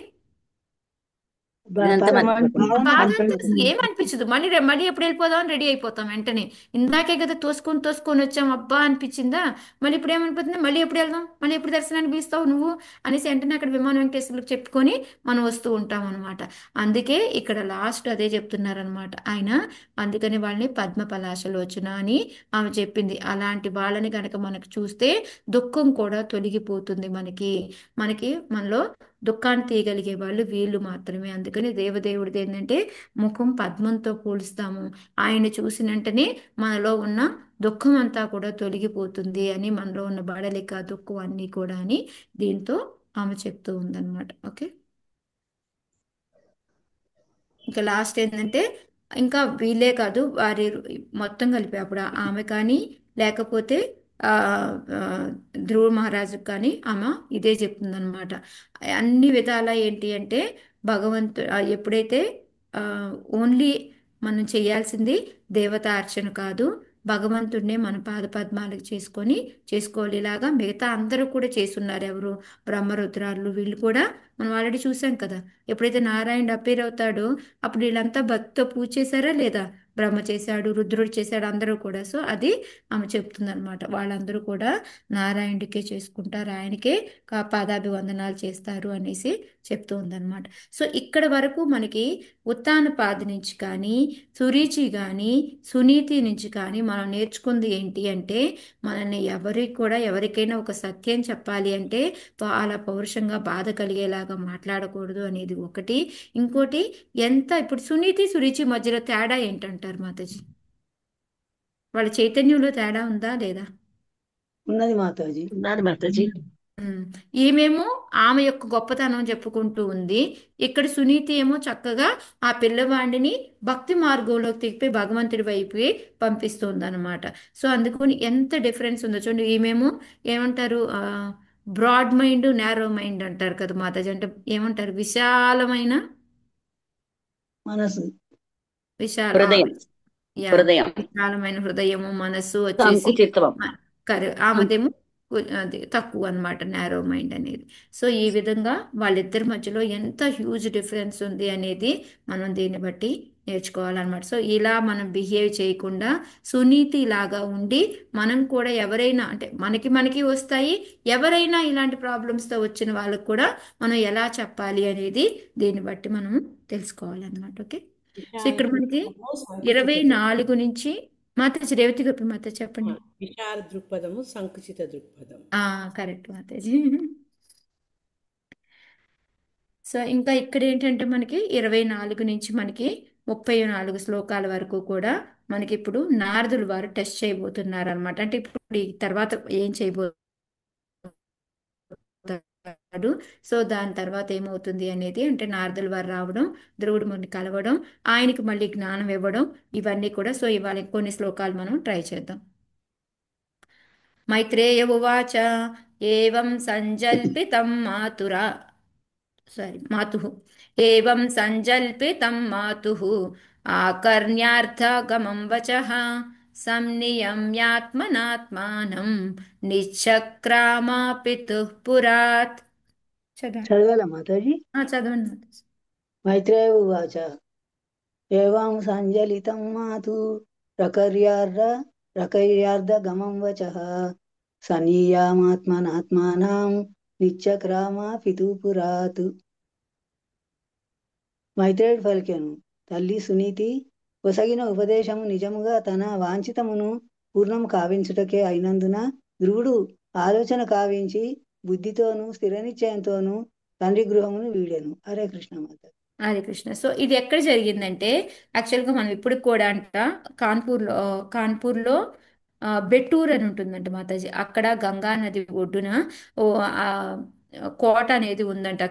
ఇదంతా మర్చిపోతుంది. బాధ అంతా ఏమనిపించదు. మళ్ళీ ఎప్పుడు వెళ్ళిపోదాం రెడీ అయిపోతాం వెంటనే. ఇందాకే కదా తోసుకొని వచ్చాం, అబ్బా అనిపించిందా, మళ్ళీ ఇప్పుడు ఏమనిపోతుంది, మళ్ళీ ఎప్పుడు వెళ్దాం, మళ్ళీ ఎప్పుడు దర్శనానికి పిలుస్తావు నువ్వు అనేసి వెంటనే అక్కడ విమాన వెంకటేశ్వరులకు చెప్పుకొని మనం వస్తూ ఉంటాం అనమాట. అందుకే ఇక్కడ లాస్ట్ అదే చెప్తున్నారనమాట ఆయన. అందుకని వాళ్ళని పద్మ పలాశలోచన అని ఆమె చెప్పింది. అలాంటి వాళ్ళని కనుక మనకు చూస్తే దుఃఖం కూడా తొలగిపోతుంది. మనలో దుఃఖాన్ని తీయగలిగే వాళ్ళు వీళ్ళు మాత్రమే. అందుకని దేవదేవుడిది ఏంటంటే ముఖం పద్మంతో పోలుస్తాము. ఆయన చూసిన వెంటనే మనలో ఉన్న దుఃఖం అంతా కూడా తొలగిపోతుంది అని, మనలో ఉన్న బడలిక దుఃఖం అన్నీ కూడా అని దీంతో ఆమె చెప్తూ ఉందన్నమాట. ఓకే, ఇంకా లాస్ట్ ఏంటంటే, ఇంకా వీళ్ళే కాదు వారి మొత్తం కలిపి అప్పుడు ఆమె కానీ లేకపోతే ఆ ఆ, ధ్రువ మహారాజుకు కానీ ఆమె ఇదే చెప్తుందన్నమాట. అన్ని విధాల ఏంటి అంటే ఎప్పుడైతే ఓన్లీ మనం చేయాల్సింది దేవతా అర్చన కాదు, భగవంతుడినే మన పాదపద్మాలకు చేసుకోవాలి. ఇలాగా మిగతా అందరూ కూడా చేస్తున్నారు. ఎవరు, బ్రహ్మరుద్రాలు వీళ్ళు కూడా మనం ఆల్రెడీ చూసాం కదా. ఎప్పుడైతే నారాయణుడు అపేర్ అవుతాడో అప్పుడు వీళ్ళంతా భక్తితో పూజ చేశారా లేదా, బ్రహ్మ చేశాడు, రుద్రుడు చేశాడు, అందరూ కూడా. సో అది ఆమె చెప్తుందన్నమాట. వాళ్ళందరూ కూడా నారాయణుడికే చేసుకుంటారు, ఆయనకే పాదాభివందనాలు చేస్తారు అనేసి చెప్తూ ఉందన్నమాట. సో ఇక్కడ వరకు మనకి ఉత్తానపాది నుంచి కానీ సురుచి కానీ సునీతి నుంచి కానీ మనం నేర్చుకుంది ఏంటి అంటే, మనల్ని ఎవరికైనా ఒక సత్యం చెప్పాలి అంటే చాలా పౌరుషంగా బాధ కలిగేలాగా మాట్లాడకూడదు అనేది ఒకటి. ఇంకోటి, ఇప్పుడు సునీతి సురుచి మధ్యలో తేడా ఏంటంటారు మాతాజీ? వాళ్ళ చైతన్యంలో తేడా ఉందా లేదా? ఉన్నది మాతాజీ. ఉన్నది మాతాజీ. ఉమ్. ఈమెమో ఆమె యొక్క గొప్పతనం చెప్పుకుంటూ ఉంది, ఇక్కడ సునీతి ఏమో చక్కగా ఆ పిల్లవాడిని భక్తి మార్గంలోకి తిప్పి భగవంతుడి వైపు పంపిస్తుంది అనమాట. సో అందుకని ఎంత డిఫరెన్స్ ఉందో చూడండి. ఈమెమో ఏమంటారు, బ్రాడ్ మైండ్ నారో మైండ్ అంటారు కదా మాతాజీ, అంటే ఏమంటారు, విశాలమైన మనసు, విశాల హృదయం, యా హృదయం, విశాలమైన హృదయము, మనస్సు వచ్చేసి సంకుచితం. ఆమెదేమో అది తక్కువ అన్నమాట నారో మైండ్ అనేది. సో ఈ విధంగా వాళ్ళిద్దరి మధ్యలో ఎంత హ్యూజ్ డిఫరెన్స్ ఉంది అనేది మనం దీన్ని బట్టి నేర్చుకోవాలన్నమాట. సో ఇలా మనం బిహేవ్ చేయకుండా సునీతి లాగా ఉండి మనం కూడా ఎవరైనా అంటే మనకి వస్తాయి, ఎవరైనా ఇలాంటి ప్రాబ్లమ్స్తో వచ్చిన వాళ్ళకు కూడా మనం ఎలా చెప్పాలి అనేది దీన్ని బట్టి మనం తెలుసుకోవాలన్నమాట. ఓకే. సో విశాల ఇక్కడ మనకి దృక్పథము సంకుచిత 24 నుంచి మాతాజీ రేవతి గోపి మాత చెప్పండి. విశాల దృక్పథము సంకుచిత దృక్పథం. కరెక్ట్ మాతాజీ. సో ఇంకా ఇక్కడ ఏంటంటే మనకి 24 నుంచి మనకి 34 శ్లోకాల వరకు కూడా మనకి ఇప్పుడు నారదులు వారు టెస్ట్ చేయబోతున్నారు అనమాట. అంటే ఇప్పుడు ఈ తర్వాత ఏం చేయబోతాడు, సో దాని తర్వాత ఏమవుతుంది అనేది, అంటే నారదుల వారు రావడం, ధ్రువుడు ముని కలవడం, ఆయనకి మళ్ళీ జ్ఞానం ఇవ్వడం, ఇవన్నీ కూడా. సో ఇవాళ కొన్ని శ్లోకాలు మనం ట్రై చేద్దాం. మైత్రేయ ఉవాచ ఏవం సంజల్పితం మాతుః ఏవం సంజల్పితం మాతుః ఆకర్ణ్యార్థగమం వచః సంనియమ్యాత్మనాత్మానం నిశ్చక్రామా పితుః పురాత్. చదవండి. చదవాలా మాతాజీ? చదవండి. మైత్రేయ ఉవాచ ఏవం సంజలితం మాతు రకర్యార్ధగమం వచః సనీయామాత్మనాత్మానం నిత్యక్రామా పితూపురాత్. మైత్రేయుడు పలికెను, తల్లి సునీతి ఒసగిన ఉపదేశము నిజముగా తన వాంఛితమును పూర్ణము కావించుటకే అయినందున ధ్రువుడు ఆలోచన కావించి బుద్ధితోనూ స్థిర నిశ్చయంతోనూ తండ్రి గృహమును వీడెను. హరే కృష్ణ మాత. హరే కృష్ణ. సో ఇది ఎక్కడ జరిగిందంటే యాక్చువల్గా మనం ఇప్పుడు కూడా అంట కాన్పూర్లో బెట్టూర్ అని ఉంటుందంట మాతాజీ. అక్కడ గంగా నది ఒడ్డున ఓ ఆ, కోట అనేది ఉందంట,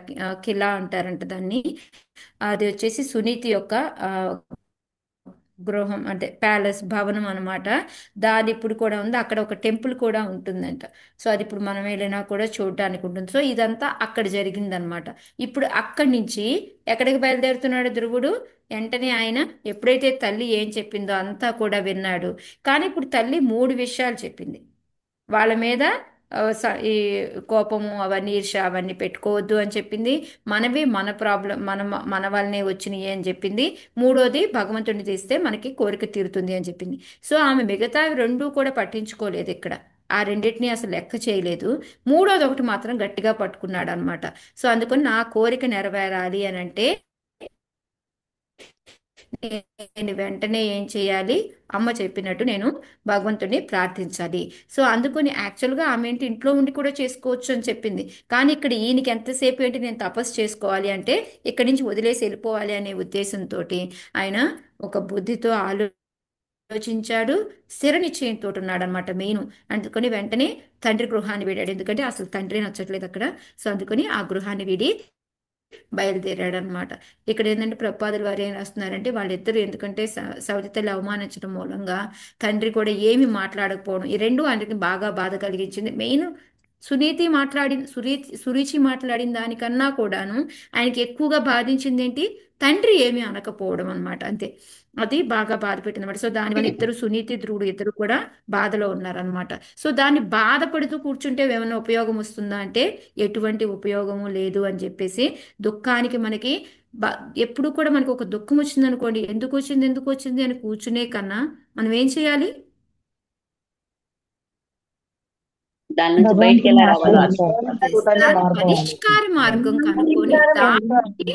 కిలా అంటారంట దాన్ని. అది వచ్చేసి సునీతి యొక్క గృహం, అంటే ప్యాలెస్ భవనం అనమాట. దాని ఇప్పుడు కూడా ఉంది, అక్కడ ఒక టెంపుల్ కూడా ఉంటుందంట. సో అది ఇప్పుడు మనం వెళ్ళినా కూడా చూడడానికి ఉంటుంది. సో ఇదంతా అక్కడ జరిగిందనమాట. ఇప్పుడు అక్కడి నుంచి ఎక్కడికి బయలుదేరుతున్నాడు ధ్రువుడు? వెంటనే ఆయన ఎప్పుడైతే తల్లి ఏం చెప్పిందో అంతా కూడా విన్నాడు. కానీ ఇప్పుడు తల్లి 3 విషయాలు చెప్పింది. వాళ్ళ మీద ఈ కోపము అవన్నీ ఈర్ష్య అవన్నీ పెట్టుకోవద్దు అని చెప్పింది. మనవి మన ప్రాబ్లం మన వల్లనే వచ్చినాయి అని చెప్పింది. మూడోది భగవంతుడిని తీస్తే మనకి కోరిక తీరుతుంది అని చెప్పింది. సో ఆమె మిగతావి 2 కూడా పట్టించుకోలేదు ఇక్కడ. ఆ రెండింటిని అసలు లెక్క చేయలేదు. మూడోది ఒకటి మాత్రం గట్టిగా పట్టుకున్నాడు అనమాట. సో అందుకని నా కోరిక నెరవేరాలి అని అంటే నేను వెంటనే ఏం చేయాలి? అమ్మ చెప్పినట్టు నేను భగవంతుడిని ప్రార్థించాలి. సో అందుకని యాక్చువల్గా ఆమె ఏంటి ఇంట్లో ఉండి కూడా చేసుకోవచ్చు అని చెప్పింది. కానీ ఇక్కడ ఈయనకి ఎంతసేపు ఏంటి నేను తపస్సు చేసుకోవాలి అంటే ఇక్కడి నుంచి వదిలేసి వెళ్ళిపోవాలి అనే ఉద్దేశంతో ఆయన ఒక బుద్ధితో ఆలోచించాడు, స్థిర నిశ్చయంతో ఉన్నాడు అనమాట మెయిన్. అందుకని వెంటనే తండ్రి గృహాన్ని వీడాడు. ఎందుకంటే అసలు తండ్రి నచ్చట్లేదు అక్కడ. సో అందుకని ఆ గృహాన్ని వీడి బయలుదేరాడు అనమాట. ఇక్కడ ఏంటంటే ప్రభుపాదులు వారు ఏం రాస్తున్నారంటే వాళ్ళిద్దరూ ఎందుకంటే సవతి తల్లి అవమానించడం మూలంగా తండ్రి కూడా ఏమి మాట్లాడకపోవడం, ఈ 2 ఆయనకి బాగా బాధ కలిగించింది. మెయిన్ సురుచి మాట్లాడిన దానికన్నా కూడాను ఆయనకి ఎక్కువగా బాధించింది ఏంటి? తండ్రి ఏమీ అనకపోవడం అనమాట. అంతే, అది బాగా బాధ పెట్టింది అనమాట. సో దానివల్ల ఇద్దరు సునీతి ధ్రువుడు ఇద్దరు కూడా బాధలో ఉన్నారనమాట. సో దాన్ని బాధపడుతూ కూర్చుంటే ఏమైనా ఉపయోగం వస్తుందా అంటే ఎటువంటి ఉపయోగము లేదు అని చెప్పేసి దుఃఖానికి మనకి ఎప్పుడు కూడా మనకు ఒక దుఃఖం వచ్చింది అనుకోండి, ఎందుకు వచ్చింది అని కూర్చునే కన్నా మనం ఏం చేయాలి? దాని నుంచి బయటికి ఎలా రావాలో దాని పరిష్కార మార్గం కనుక్కొని దానికి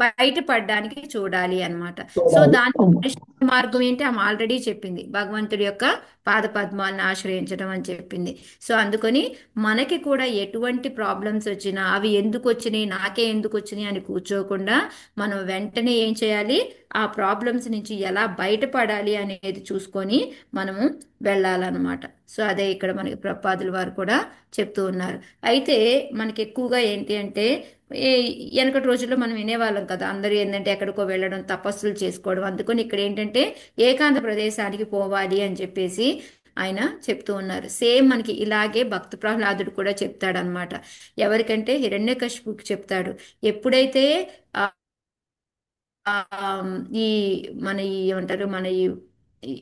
బయటపడడానికి చూడాలి అన్నమాట. సో దాని పరిష్కార మార్గం ఏంటి? ఆమె ఆల్రెడీ చెప్పింది, భగవంతుడి యొక్క పాదపద్మాలను ఆశ్రయించడం అని చెప్పింది. సో అందుకని మనకి కూడా ఎటువంటి ప్రాబ్లమ్స్ వచ్చినా అవి ఎందుకు వచ్చినాయి, నాకే ఎందుకు వచ్చినాయి అని కూర్చోకుండా మనం వెంటనే ఏం చేయాలి? ఆ ప్రాబ్లమ్స్ నుంచి ఎలా బయటపడాలి అనేది చూసుకొని మనము వెళ్ళాలన్నమాట. సో అదే ఇక్కడ మనకి ప్రభుపాదుల వారు కూడా చెప్తూ ఉన్నారు. అయితే మనకి ఎక్కువగా ఏంటి అంటే వెనకటి రోజుల్లో మనం వినేవాళ్ళం కదా, అందరూ ఏంటంటే ఎక్కడికో వెళ్ళడం, తపస్సులు చేసుకోవడం. అందుకని ఇక్కడ ఏంటంటే ఏకాంత ప్రదేశానికి పోవాలి అని చెప్పేసి ఆయన చెప్తూ ఉన్నారు. సేమ్ మనకి ఇలాగే భక్త ప్రహ్లాదుడు కూడా చెప్తాడనమాట. ఎవరికంటే హిరణ్యకశిపుకి చెప్తాడు. ఎప్పుడైతే ఈ ఏమంటారు మన ఈ ఈ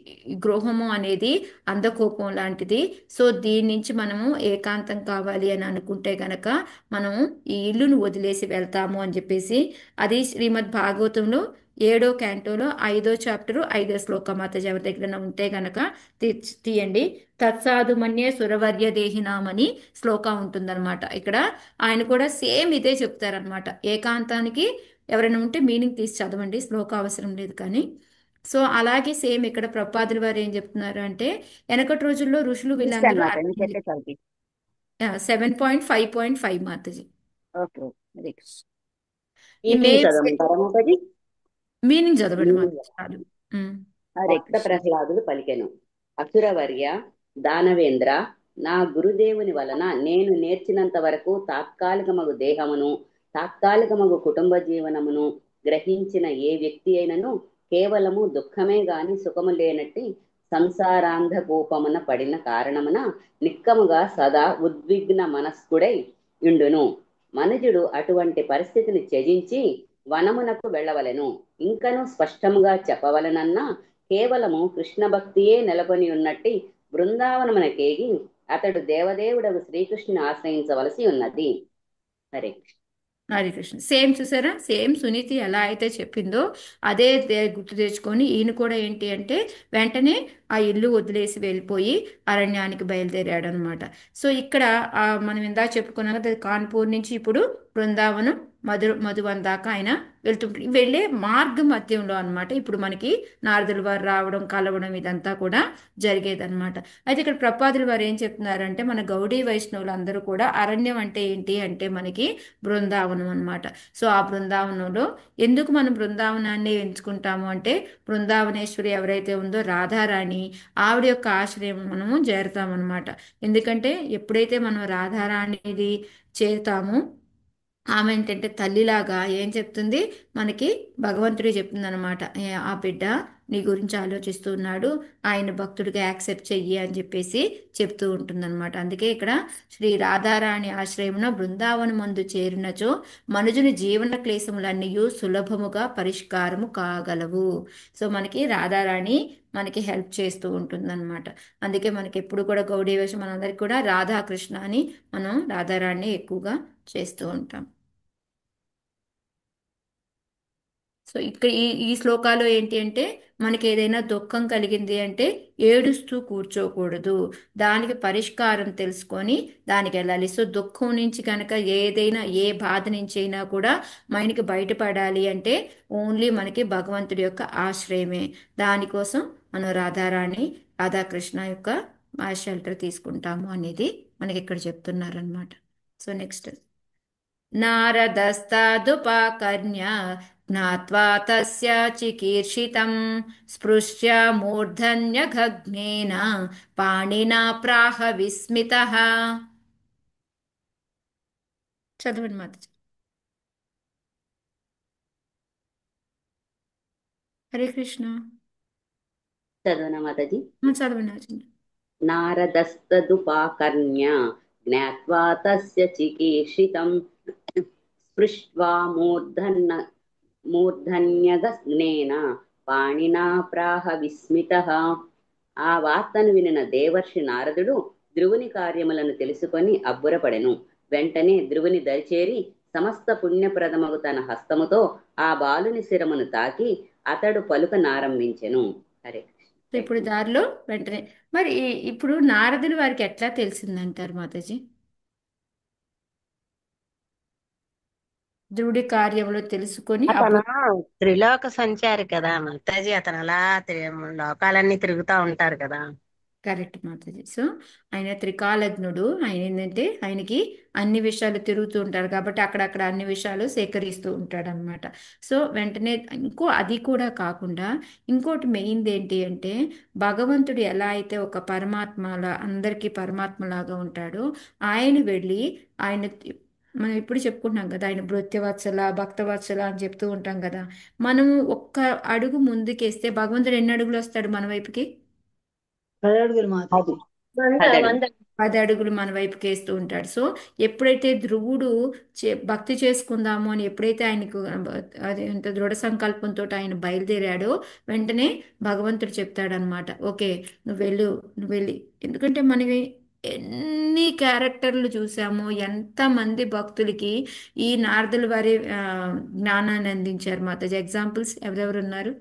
గృహము అనేది అంధకూపం లాంటిది. సో దీని నుంచి మనము ఏకాంతం కావాలి అని అనుకుంటే గనక మనము ఈ ఇల్లును వదిలేసి వెళ్తాము అని చెప్పేసి, అది శ్రీమద్ భాగవతంలో 7వ క్యాంటోలో 5వ చాప్టరు 5వ శ్లోకం. మాతాజీ ఎవరి దగ్గర ఉంటే గనక తీయండి. తత్సాధుమన్యే సురవర్య దేహినామని శ్లోకం ఉంటుందన్నమాట. ఇక్కడ ఆయన కూడా సేమ్ ఇదే చెప్తారనమాట. ఏకాంతానికి ఎవరైనా ఉంటే మీనింగ్ తీసి చదవండి, శ్లోకం అవసరం లేదు కానీ. సో అలాగే సేమ్ ఇక్కడ ప్రపాదుల వారు ఏం చెప్తున్నారు అంటే, వెనకటి రోజుల్లో ఋషులు ఇస్తాను వీళ్ళందరూ మాట ఎందుకంటే చదివి 7.5.5 మాతాజీ. ఓకే హరే కృష్ణ. ఈ మీటింగ్ మేల్స్ చదవమంటారా మాతాజీ? మీనింగ్ చదవండి మీనింగ్ మాతాజీ చాలు. ఉమ్. హరే భక్త కృష్ణ. ప్రహ్లాదులు పలికెను. అసురవర్య దానవేంద్ర, నా గురుదేవుని వలన నేను నేర్చినంత వరకు తాత్కాలికమగు దేహమును తాత్కాలికమగు కుటుంబ జీవనమును గ్రహించిన ఏ వ్యక్తి అయినను కేవలము దుఃఖమే గాని సుఖము లేనట్టి సంసారాంధకూపమున పడిన కారణమున నిక్కముగా సదా ఉద్విగ్న మనస్కుడై యుండును. మనుజుడు అటువంటి పరిస్థితిని త్యజించి వనమునకు వెళ్ళవలెను. ఇంకను స్పష్టముగా చెప్పవలనన్నా కేవలము కృష్ణ భక్తియే నెలకొని ఉన్నట్టి బృందావనమునకేగి అతడు దేవదేవుడగు శ్రీకృష్ణుని ఆశ్రయించవలసి ఉన్నది. హరే కృష్ణ. హరే కృష్ణ. సేమ్ చూసారా, సేమ్ సునీతి ఎలా అయితే చెప్పిందో అదే గుర్తు తెచ్చుకొని ఈయన కూడా ఏంటి అంటే వెంటనే ఆ ఇల్లు వదిలేసి వెళ్ళిపోయి అరణ్యానికి బయలుదేరాడు అనమాట. సో ఇక్కడ మనం ఇందాక చెప్పుకున్నాం కదా, కాన్పూర్ నుంచి ఇప్పుడు బృందావనం మధువన్ దాకా ఆయన వెళ్తుంటాడు. వెళ్ళే మార్గ మధ్యంలో అనమాట ఇప్పుడు మనకి నారదుల వారు రావడం కలవడం ఇదంతా కూడా జరిగేదన్నమాట. అయితే ఇక్కడ ప్రపాదుల వారు ఏం చెప్తున్నారంటే, మన గౌడీ వైష్ణవులు అందరూ కూడా అరణ్యం అంటే ఏంటి అంటే మనకి బృందావనం అనమాట. సో ఆ బృందావనంలో ఎందుకు మనం బృందావనాన్ని ఎంచుకుంటాము అంటే, బృందావనేశ్వరి ఎవరైతే ఉందో రాధారాణి, ఆవిడ యొక్క ఆశ్రయం మనము చేరుతామన్నమాట. ఎందుకంటే ఎప్పుడైతే మనం రాధారాణిది చేరుతామో ఆమె ఏంటంటే తల్లిలాగా ఏం చెప్తుంది మనకి, భగవంతుడే చెప్తుంది అనమాట. ఆ బిడ్డ నీ గురించి ఆలోచిస్తున్నాడు, ఆయన భక్తుడిగా యాక్సెప్ట్ చెయ్యి అని చెప్పేసి చెప్తూ ఉంటుందన్నమాట. అందుకే ఇక్కడ శ్రీ రాధారాణి ఆశ్రయమున బృందావనమందు చేరినచో మనుజుని జీవన క్లేశములన్నీ సులభముగా పరిష్కారము కాగలవు. సో మనకి రాధారాణి మనకి హెల్ప్ చేస్తూ ఉంటుందన్నమాట. అందుకే మనకి ఎప్పుడు కూడా గౌడీ వేషం మనందరికి కూడా రాధాకృష్ణ అని మనం రాధారాణి ఎక్కువగా చేస్తూ ఉంటాం. సో ఇక్కడ ఈ శ్లోకాలో ఏంటి అంటే, మనకి ఏదైనా దుఃఖం కలిగింది అంటే ఏడుస్తూ కూర్చోకూడదు, దానికి పరిష్కారం తెలుసుకొని దానికి వెళ్ళాలి. సో దుఃఖం నుంచి కనుక ఏదైనా ఏ బాధ నుంచి అయినా కూడా మనకి బయటపడాలి అంటే ఓన్లీ మనకి భగవంతుడి యొక్క ఆశ్రయమే. దానికోసం మనం రాధాకృష్ణ యొక్క షెల్టర్ తీసుకుంటాము అనేది మనకి ఇక్కడ చెప్తున్నారనమాట. సో నెక్స్ట్, నారదస్తాదుపాకర్ణ్య జ్ఞాత్వా తస్య చికీర్షితం స్పృశ్య మూర్ధన్యఘగ్నేన పాణినా ప్రాహ విస్మితః. చదవండి మాతాజీ. హరే కృష్ణ. చదవనా మాతాజీ? చదవండి ఆచండి. నారదస్తదుపాకర్ణ్య జ్ఞాత్వా తస్య చికీర్షితం స్పృష్ట్వా మూర్ధన్యగగ్నేన పాణినా ప్రాహ విస్మితః. ఆ వార్తను వినిన దేవర్షి నారదుడు ధ్రువుని కార్యములను తెలుసుకొని అబ్బురపడెను. వెంటనే ధ్రువుని దరిచేరి సమస్త పుణ్యప్రదమగు తన హస్తముతో ఆ బాలుని శిరమును తాకి అతడు పలుకనారంభించెను. హరే సో ఇప్పుడు దారిలో వెంటనే మరి ఇప్పుడు నారదులు వారికి ఎట్లా తెలిసిందంటారు మాతాజీ? ధ్రువుడి కార్యంలో తెలుసుకొని అతను త్రిలోక సంచారి కదా మాతాజీ, అతను అలా లోకాలన్నీ తిరుగుతా ఉంటారు కదా. కరెక్ట్ మాతాజీ. సో ఆయన త్రికాలజ్ఞుడు. ఆయన ఏంటంటే ఆయనకి అన్ని విషయాలు తిరుగుతూ ఉంటారు కాబట్టి అక్కడక్కడ అన్ని విషయాలు సేకరిస్తూ ఉంటాడు అనమాట. సో వెంటనే అది కూడా కాకుండా ఇంకోటి మెయిన్ ఏంటి అంటే, భగవంతుడు ఎలా అయితే ఒక పరమాత్మలా అందరికీ పరమాత్మలాగా ఉంటాడో ఆయన వెళ్ళి ఆయన మనం ఇప్పుడు చెప్పుకుంటున్నాం కదా, ఆయన భృత్యవత్సల భక్తవత్సల అని చెప్తూ ఉంటాం కదా. మనం ఒక్క అడుగు ముందుకేస్తే భగవంతుడు ఎన్ని అడుగులు వస్తాడు మన వైపుకి? 10 అడుగులు మాతాజీ. 10 అడుగులు. 10 అడుగులు మన వైపుకి వేస్తూ ఉంటాడు. సో ఎప్పుడైతే ధ్రువుడు భక్తి చేసుకుందాము అని ఎప్పుడైతే ఆయనకు అది ఎంత దృఢ సంకల్పంతో ఆయన బయలుదేరాడో వెంటనే భగవంతుడు చెప్తాడనమాట, ఓకే నువ్వు వెళ్ళు, నువ్వు వెళ్ళి. ఎందుకంటే మనకి ఎన్ని క్యారెక్టర్లు చూసామో, ఎంతమంది భక్తులకి ఈ నారదుల వారి జ్ఞానాన్ని అందించారు మాతాజీ. ఎగ్జాంపుల్స్ ఎవరెవరు ఉన్నారు?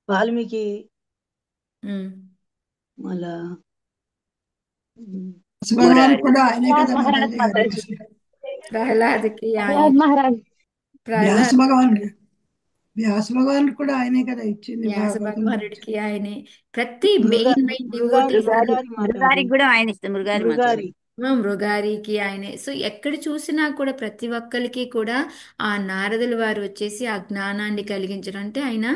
వాల్మీకి, ఉమ్. మళ్ళా భగవాన్ కూడా ఆయనే ప్రహ్లాద్ కదా మహారాజ్ మాతాజీ గారు. మాతాజీ. ప్రహ్లాద్కి ఆయన ప్రహ్లాద్ మహారాజ్. వ్యాస ప్రహ్లాద్ భగవాన్ వ్యాస భగవాన్ కూడా ఆయనే కదా ఇచ్చింది వ్యాస భాగవతం. భగవానుడికి ఆయనే ప్రతి మృగా మెయిన్ మృగారి డివోటీస్ మృగారి మాతాజీ, మృగారికి కూడా ఆయన ఇస్తుంది, మృగారి మాతాజీ. మృగారి మృగారికి ఆయనే. సో ఎక్కడ చూసినా కూడా ప్రతి ఒక్కరికి కూడా ఆ నారదుల వారు వచ్చేసి ఆ జ్ఞానాన్ని కలిగించడం అంటే ఆయన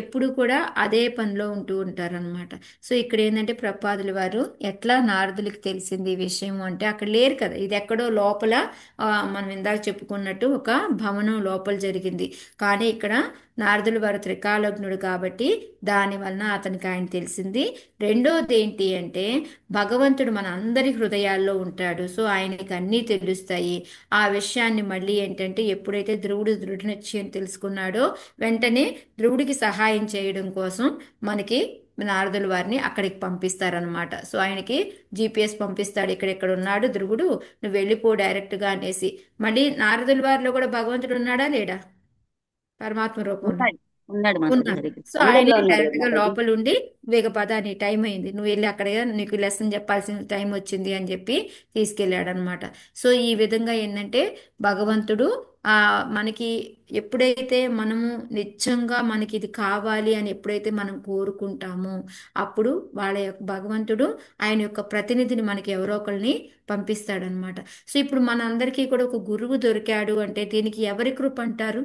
ఎప్పుడు కూడా అదే పనిలో ఉంటూ ఉంటారనమాట. సో ఇక్కడ ఏంటంటే ప్రపాదుల వారు ఎట్లా నారదులకి తెలిసింది ఈ విషయం అంటే, అక్కడ లేరు కదా, ఇది ఎక్కడో లోపల మనం ఇందాక చెప్పుకున్నట్టు ఒక భవనం లోపల జరిగింది. కానీ ఇక్కడ నారదుల వారు త్రికాలజ్ఞుడు కాబట్టి దాని వలన అతనికి ఆయన తెలిసింది. రెండోది ఏంటి అంటే భగవంతుడు మన అందరి హృదయాల్లో ఉంటాడు. సో ఆయనకి అన్నీ తెలుస్తాయి. ఆ విషయాన్ని మళ్ళీ ఏంటంటే ఎప్పుడైతే ధ్రువుడు దృఢ నిశ్చయం తెలుసుకున్నాడో వెంటనే ధ్రువుడికి సహాయం చేయడం కోసం మనకి నారదుల వారిని అక్కడికి పంపిస్తారనమాట. సో ఆయనకి GPS పంపిస్తాడు, ఇక్కడెక్కడ ఉన్నాడు ధ్రువుడు, నువ్వు వెళ్ళిపో డైరెక్ట్గా అనేసి. మళ్ళీ నారదుల వారిలో కూడా భగవంతుడు ఉన్నాడా లేడా పరమాత్మ రూపంలో? ఉన్నాడు, ఉన్నాడు మాతాజీ ఉన్నారు. గారికి. సో అందరిలో ఆయన ఉన్నాడు డైరెక్ట్ గా మాతాజీ. లోపల ఉండి వేగ పద నీ టైం అయింది, నువ్వు వెళ్ళి అక్కడ నీకు లెసన్ చెప్పాల్సిన టైం వచ్చింది అని చెప్పి తీసుకెళ్ళాడు అనమాట. సో ఈ విధంగా ఏంటంటే భగవంతుడు ఆ మనకి ఎప్పుడైతే మనము నిజంగా మనకి ఇది కావాలి అని ఎప్పుడైతే మనం కోరుకుంటామో అప్పుడు వాళ్ళ యొక్క భగవంతుడు ఆయన యొక్క ప్రతినిధిని మనకి ఎవరో ఒకరిని పంపిస్తాడనమాట. సో ఇప్పుడు మన అందరికీ కూడా ఒక గురువు దొరికాడు అంటే దీనికి ఎవరి కృప అంటారు?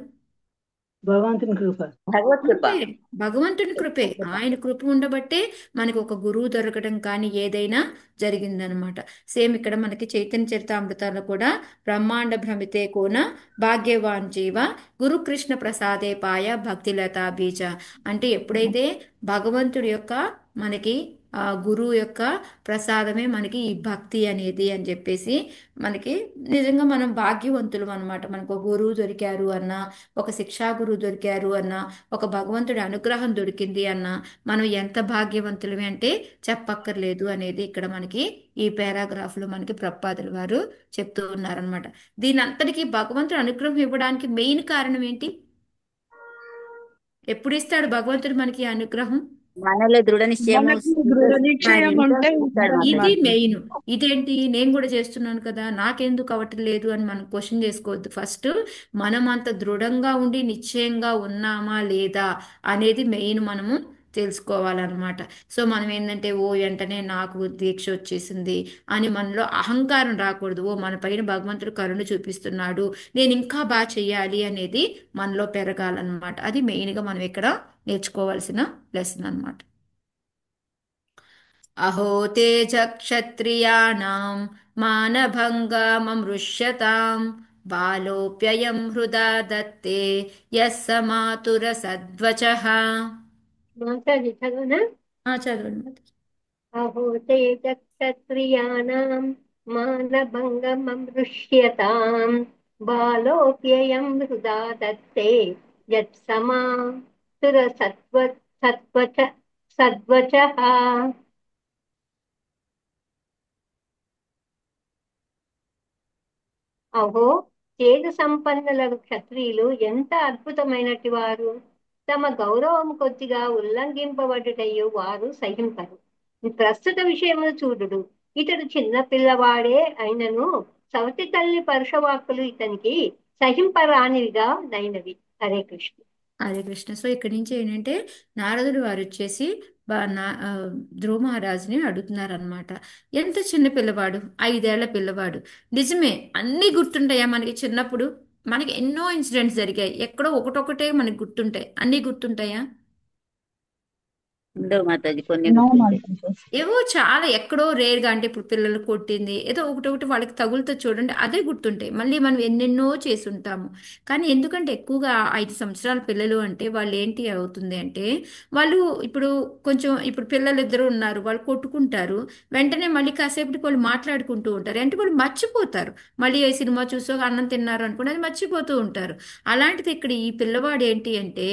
భగవంతుని కృప. భగవత్ కృప. అంతే, భగవంతుని కృపే. ఆయన కృప ఉండబట్టే మనకి ఒక గురువు దొరకడం కానీ ఏదైనా జరిగిందనమాట. సేమ్ ఇక్కడ మనకి చైతన్య చరితామృతాల్లో కూడా బ్రహ్మాండ భ్రమితే కోన భాగ్యవాన్ జీవ గురు కృష్ణ ప్రసాదే పాయ భక్తిలతా బీజ. అంటే ఎప్పుడైతే భగవంతుడి యొక్క మనకి ఆ గురువు యొక్క ప్రసాదమే మనకి ఈ భక్తి అనేది అని చెప్పేసి మనకి నిజంగా మనం భాగ్యవంతులం అనమాట. మనకు ఒక గురువు దొరికారు అన్నా, ఒక శిక్షా గురువు దొరికారు అన్నా, ఒక భగవంతుడి అనుగ్రహం దొరికింది అన్నా మనం ఎంత భాగ్యవంతులమే అంటే చెప్పక్కర్లేదు అనేది ఇక్కడ మనకి ఈ పారాగ్రాఫ్లో మనకి ప్రపాదుల వారు చెప్తూ ఉన్నారనమాట. దీని అంతటికీ భగవంతుడు అనుగ్రహం ఇవ్వడానికి మెయిన్ కారణం ఏంటి? ఎప్పుడు ఇస్తాడు భగవంతుడు మనకి ఈ అనుగ్రహం? మనలో దృఢ నిశ్చయము మనకి దృఢ నిశ్చయం ఉంటే ఇస్తాడు ఇది మాతాజీ. మెయిన్. ఇదేంటి నేను కూడా చేస్తున్నాను కదా నాకెందుకు అవ్వట్లేదు అని మనం క్వశ్చన్ చేసుకోవద్దు. ఫస్ట్ మనం అంత దృఢంగా ఉండి నిశ్చయంగా ఉన్నామా లేదా అనేది మెయిన్ మనము తెలుసుకోవాలన్నమాట. సో మనం ఏంటంటే ఓ వెంటనే నాకు దీక్ష వచ్చేసింది అని మనలో అహంకారం రాకూడదు. ఓ మన పైన భగవంతుడు కరుణ చూపిస్తున్నాడు, నేను ఇంకా బాగా చెయ్యాలి అనేది మనలో పెరగాలన్నమాట. అది మెయిన్గా మనం ఇక్కడ నేర్చుకోవాల్సిన లెసన్ అన్నమాట. అహో తేజ క్షత్రియాణం మానభంగమృష్యతాం బాలోప్యయం హృదా దత్తే యస్స మాతుర సద్వచః. మాతాజీ చదవనా? చదవండి మాతాజీ. అహో తేజ క్షత్రియాణం మానభంగమృష్యతాం బాలోప్యయం హృదా దత్తే యత్సమా సుర సత్వచ సద్వచః. అహో తేజ సంపన్నులకు క్షత్రియులు ఎంత అద్భుతమైనటి వారు! తమ గౌరవము కొద్దిగా ఉల్లంఘింపబడుటయు వారు సహింపరు. ప్రస్తుత విషయమును చూడుడు, ఇతడు చిన్న పిల్లవాడే అయినను సవతి తల్లి పరుషవాక్కులు ఇతనికి సహింపరానివిగా నైనవి. హరే కృష్ణ. హరే కృష్ణ. సో ఇక్కడి నుంచి ఏంటంటే నారదుడు వారు వచ్చేసి ధ్రువ మహారాజుని అడుగుతున్నారనమాట. ఎంత చిన్న పిల్లవాడు, 5 ఏళ్ల పిల్లవాడు. నిజమే, అన్నీ గుర్తుంటాయా మనకి? చిన్నప్పుడు మనకి ఎన్నో ఇన్సిడెంట్స్ జరిగాయి, ఎక్కడో ఒకటొకటే మనకి గుర్తుంటాయి, అన్నీ గుర్తుంటాయా? ఉండవు మాతాజీ, కొన్ని నో గుర్తుంటాయి. మాతాజీ. ఏవో చాలా ఎక్కడో రేర్గా, అంటే ఇప్పుడు పిల్లలు కొట్టింది ఏదో ఒకటి ఒకటి వాళ్ళకి తగులుతో చూడండి, అదే గుర్తుంటాయి. మళ్ళీ మనం ఎన్నెన్నో చేసి ఉంటాము. కానీ ఎందుకంటే ఎక్కువగా 5 సంవత్సరాల పిల్లలు అంటే వాళ్ళు ఏంటి అవుతుంది అంటే, వాళ్ళు ఇప్పుడు కొంచెం ఇప్పుడు పిల్లలు ఇద్దరు ఉన్నారు, వాళ్ళు కొట్టుకుంటారు, వెంటనే మళ్ళీ కాసేపటికి వాళ్ళు మాట్లాడుకుంటూ ఉంటారు, అంటే వాళ్ళు మర్చిపోతారు. మళ్ళీ ఏ సినిమా చూసో అన్నం తిన్నారు అనుకోండి, అది మర్చిపోతూ ఉంటారు. అలాంటిది ఇక్కడ ఈ పిల్లవాడు ఏంటి అంటే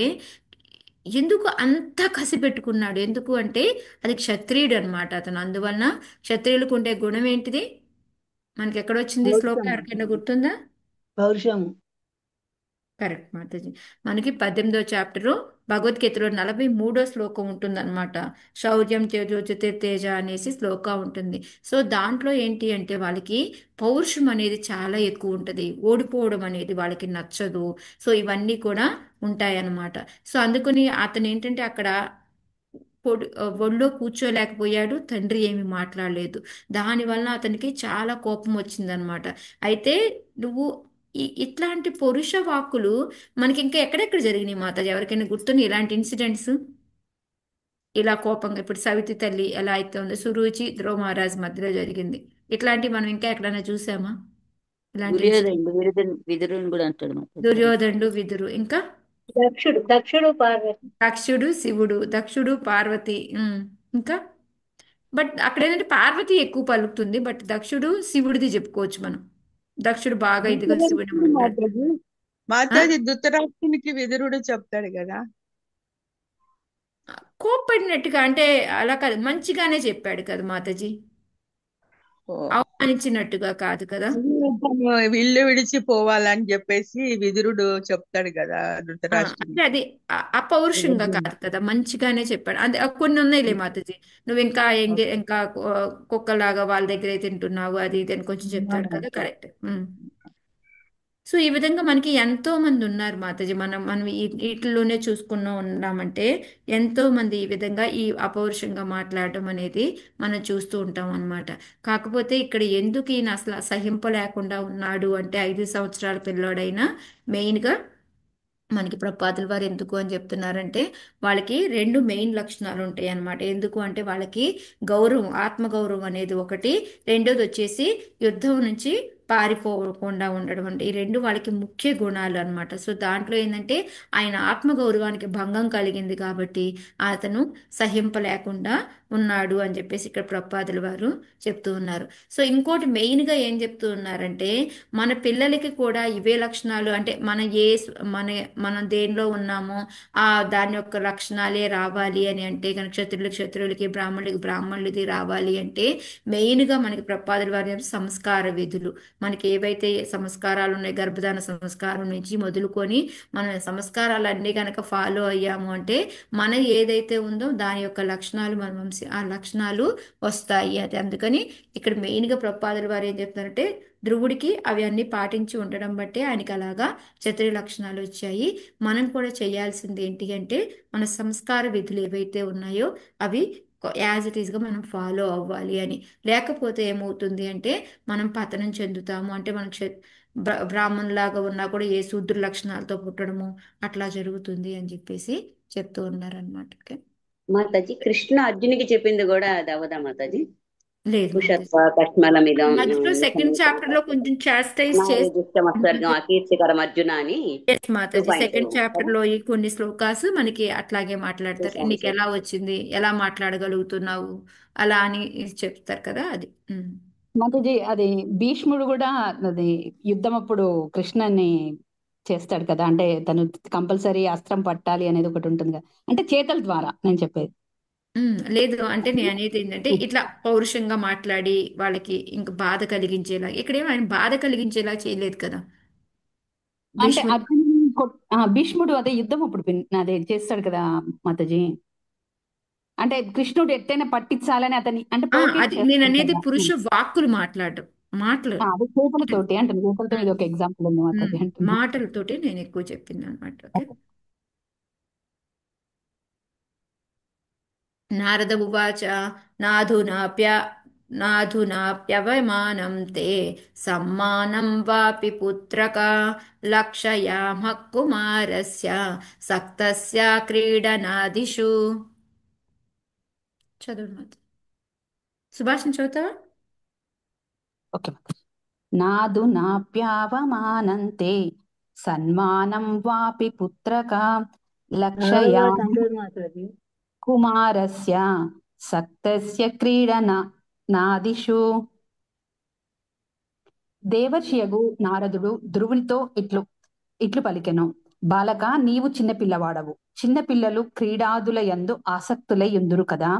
ఎందుకు అంత కసి పెట్టుకున్నాడు, ఎందుకు అంటే అది క్షత్రియుడు అనమాట అతను. అందువలన క్షత్రియులకు ఉండే గుణం ఏంటిది? మనకి ఎక్కడొచ్చింది ఈ శ్లోకం, పౌరుషము ఎవరికైనా గుర్తుందా? పౌరుషము. కరెక్ట్ మాతాజీ. మనకి 18వ చాప్టరు భగవద్గీతలో 43వ శ్లోకం ఉంటుందన్నమాట. శౌర్యం తేజోజతే తేజ అనేసి శ్లోకం ఉంటుంది. సో దాంట్లో ఏంటి అంటే వాళ్ళకి పౌరుషం అనేది చాలా ఎక్కువ ఉంటుంది, ఓడిపోవడం అనేది వాళ్ళకి నచ్చదు. సో ఇవన్నీ కూడా ఉంటాయన్నమాట. సో అందుకని అతను ఏంటంటే అక్కడ ఒళ్ళో కూర్చోలేకపోయాడు, తండ్రి ఏమి మాట్లాడలేదు. దానివల్ల అతనికి చాలా కోపం వచ్చిందనమాట. అయితే నువ్వు ఇట్లాంటి పురుష వాక్కులు మనకి ఇంకా ఎక్కడెక్కడ జరిగినాయి మాతాజీ? ఎవరికైనా గుర్తున్నాయి ఇలాంటి ఇన్సిడెంట్స్? ఇలా కోపంగా ఇప్పుడు సవితి తల్లి ఎలా అయితే ఉందో, సురుచి ధ్రువ మహారాజ్ మధ్యలో జరిగింది. ఇట్లాంటివి మనం ఇంకా ఎక్కడైనా చూసామా ఇలాంటి ఇన్సిడెంట్? దుర్యోధనుడు విదురుని కూడా అంటాడు మాతాజీ. దుర్యోధనుడు, విదురు, ఇంకా దక్షుడు పార్వతి. దక్షుడు, శివుడు, దక్షుడు, పార్వతి. ఇంకా బట్ అక్కడ ఏంటంటే పార్వతి ఎక్కువ పలుకుతుంది, బట్ దక్షుడు శివుడిది చెప్పుకోవచ్చు మనం. దక్షుడు బాగా ఇదిగా శివుని మాట్లాడు. మాతాజీ ఆ? మాతాజీ ధృతరాష్ట్రునికి విదురుడు చెప్తాడు కదా. కోప్పడినట్టుగా అంటే అలా కాదు, మంచిగానే చెప్పాడు కదా మాతాజీ, ఓ. అవమానించినట్టుగా కాదు కదా. తను ఇల్లు విడిచి పోవాలని చెప్పేసి విదురుడు చెప్తాడు కదా అంటే ధృతరాష్ట్రునికి. అది అపౌరుషంగా కాదు కదా, మంచిగానే చెప్పాడు. అంటే కొన్ని ఉన్నాయిలే మాతాజీ, నువ్వు ఇంకా ఇంకా కుక్కలాగా వాళ్ళ దగ్గరే తింటున్నావు అది ఇది అని కొంచెం చెప్తాడు కదా, కరెక్ట్. సో ఈ విధంగా మనకి ఎంతో మంది ఉన్నారు మాతాజీ. మనం మనం వీటిలోనే చూసుకున్నా ఉన్నామంటే ఎంతో మంది ఈ విధంగా ఈ అపౌరుషంగా మాట్లాడడం అనేది మనం చూస్తూ ఉంటాం అన్నమాట. కాకపోతే ఇక్కడ ఎందుకు ఈయన అసలు సహింపలేకుండా ఉన్నాడు అంటే, 5 సంవత్సరాల పిల్లోడైనా మెయిన్గా మనకి ప్రపాదుల వారు ఎందుకు అని చెప్తున్నారంటే, వాళ్ళకి రెండు మెయిన్ లక్షణాలు ఉంటాయి అన్నమాట. ఎందుకు అంటే వాళ్ళకి గౌరవం, ఆత్మగౌరవం అనేది ఒకటి, రెండోది వచ్చేసి యుద్ధం నుంచి పారిపోకుండా ఉండడం. అంటే ఈ రెండు వాళ్ళకి ముఖ్య గుణాలు అన్నమాట. సో దాంట్లో ఏంటంటే ఆయన ఆత్మగౌరవానికి భంగం కలిగింది కాబట్టి అతను సహింపలేకుండా ఉన్నాడు అని చెప్పేసి ఇక్కడ ప్రపాదుల వారు చెప్తూ ఉన్నారు. సో ఇంకోటి మెయిన్గా ఏం చెప్తూ ఉన్నారంటే, మన పిల్లలకి కూడా ఇవే లక్షణాలు, అంటే మన మనం దేనిలో ఉన్నామో దాని యొక్క లక్షణాలే రావాలి అని అంటే కనుక, క్షత్రులకి బ్రాహ్మణులది రావాలి అంటే మెయిన్గా మనకి ప్రపాదుల వారి సంస్కార విధులు, మనకి ఏవైతే సంస్కారాలు ఉన్నాయి, గర్భధాన సంస్కారం నుంచి మొదలుకొని మనం సంస్కారాలన్నీ కనుక ఫాలో అయ్యాము అంటే మన ఏదైతే ఉందో దాని యొక్క లక్షణాలు మన ఆ లక్షణాలు వస్తాయి. అది అందుకని ఇక్కడ మెయిన్గా ప్రపాదుల వారు ఏం చెప్తున్నారంటే, ధ్రువుడికి అవి అన్నీ పాటించి ఉండడం బట్టి ఆయనకి అలాగా క్షత్రియ లక్షణాలు వచ్చాయి. మనం కూడా చేయాల్సింది ఏంటి అంటే, మన సంస్కార విధులు ఏవైతే ఉన్నాయో అవి యాజ్ ఇట్ ఈస్గా మనం ఫాలో అవ్వాలి అని. లేకపోతే ఏమవుతుంది అంటే మనం పతనం చెందుతాము. అంటే మనం బ్రాహ్మణులాగా ఉన్నా కూడా ఏ శూద్ర లక్షణాలతో పుట్టడము అట్లా జరుగుతుంది అని చెప్పేసి చెప్తూ ఉన్నారనమాట. ఓకే, మాతాజీ కృష్ణ అర్జునికి చెప్పింది కూడా అది అవదా మాతాజీ? లేదు మాతాజీ, కుషత్వ కష్మలమిదం మధ్యలో సెకండ్ చాప్టర్ లో కొంచెం చాస్టైజ్ చేసి దుష్టమత్సర్గం అకీర్తికరం అర్జున అని ఎస్ మాతాజీ, 2.2 సెకండ్ చాప్టర్ లో ఈ కొన్ని శ్లోకాస్ మనకి అట్లాగే మాట్లాడతారు. నీకు ఎలా వచ్చింది, ఎలా మాట్లాడగలుగుతున్నావు అలా అని చెప్తారు కదా, అది. మాతాజీ అది భీష్ముడు కూడా అది యుద్ధం అప్పుడు కృష్ణని చేస్తాడు కదా, అంటే తను కంపల్సరీ అస్త్రం పట్టాలి అనేది ఒకటి ఉంటుంది కదా, అంటే చేతల ద్వారా నేను చెప్పేది. లేదు అంటే నేను అనేది ఏంటంటే, ఇట్లా పౌరుషంగా మాట్లాడి వాళ్ళకి ఇంకా బాధ కలిగించేలా, ఇక్కడేమో ఆయన బాధ కలిగించేలా చేయలేదు కదా అంటే భీష్ముడు. భీష్ముడు అదే యుద్ధం అప్పుడు అదే చేస్తాడు కదా మాతాజీ, అంటే కృష్ణుడు ఎట్టైనా పట్టించాలని అతని అంటే అది నేను అనేది పురుష వాక్కులు మాట్లాడడం, మాటలు అదే చేతులతోటి అంటే చేతులతో ఇది ఒక ఎగ్జాంపుల్ ఉంది మాతాజీ అంటే మాటలతోటి నేను ఎక్కువ చెప్పింది అనమాట. ఓకే, నారద ఉవాచ నాధునాప్యవమానం తే సమ్మానం వాపి పుత్రక లక్షయామః కుమారస్య సక్తస్య క్రీడనాదిషు. చదువు మాత. సుభాషిణి చదువుతావా? ఓకే మాతాజీ. నాదు నాప్యావమానంతే సన్మానం వాపి పుత్రక అలవలుగా లక్షయామి చందూరు మాతాజీ. కుమారస్య సక్తస్య క్రీడన నాదిషు. దేవర్షియగు నారదుడు ధ్రువునితో ఇట్లు పలికెను. బాలక, నీవు చిన్నపిల్లవాడవు. చిన్నపిల్లలు క్రీడాదుల యందు ఆసక్తులై యుందురు కదా.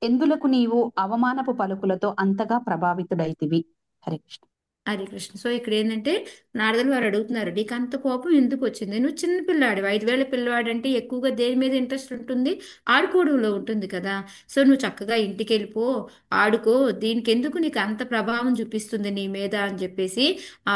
ఎందులకు నీవు అవమానపు పలుకులతో అంతగా ప్రభావితుడైతివి? హరే కృష్ణ. హరే కృష్ణ. సో ఇక్కడ ఏంటంటే నారదులు వారు అడుగుతున్నారు, నీకు అంత కోపం ఎందుకు వచ్చింది? నువ్వు చిన్న పిల్లాడు, 5 వేల పిల్లవాడు అంటే ఎక్కువగా దేని మీద ఇంట్రెస్ట్ ఉంటుంది? ఆడుకోవడంలో ఉంటుంది కదా. సో నువ్వు చక్కగా ఇంటికి వెళ్ళిపో, ఆడుకో, దీనికి ఎందుకు నీకు అంత ప్రభావం చూపిస్తుంది నీ మీద అని చెప్పేసి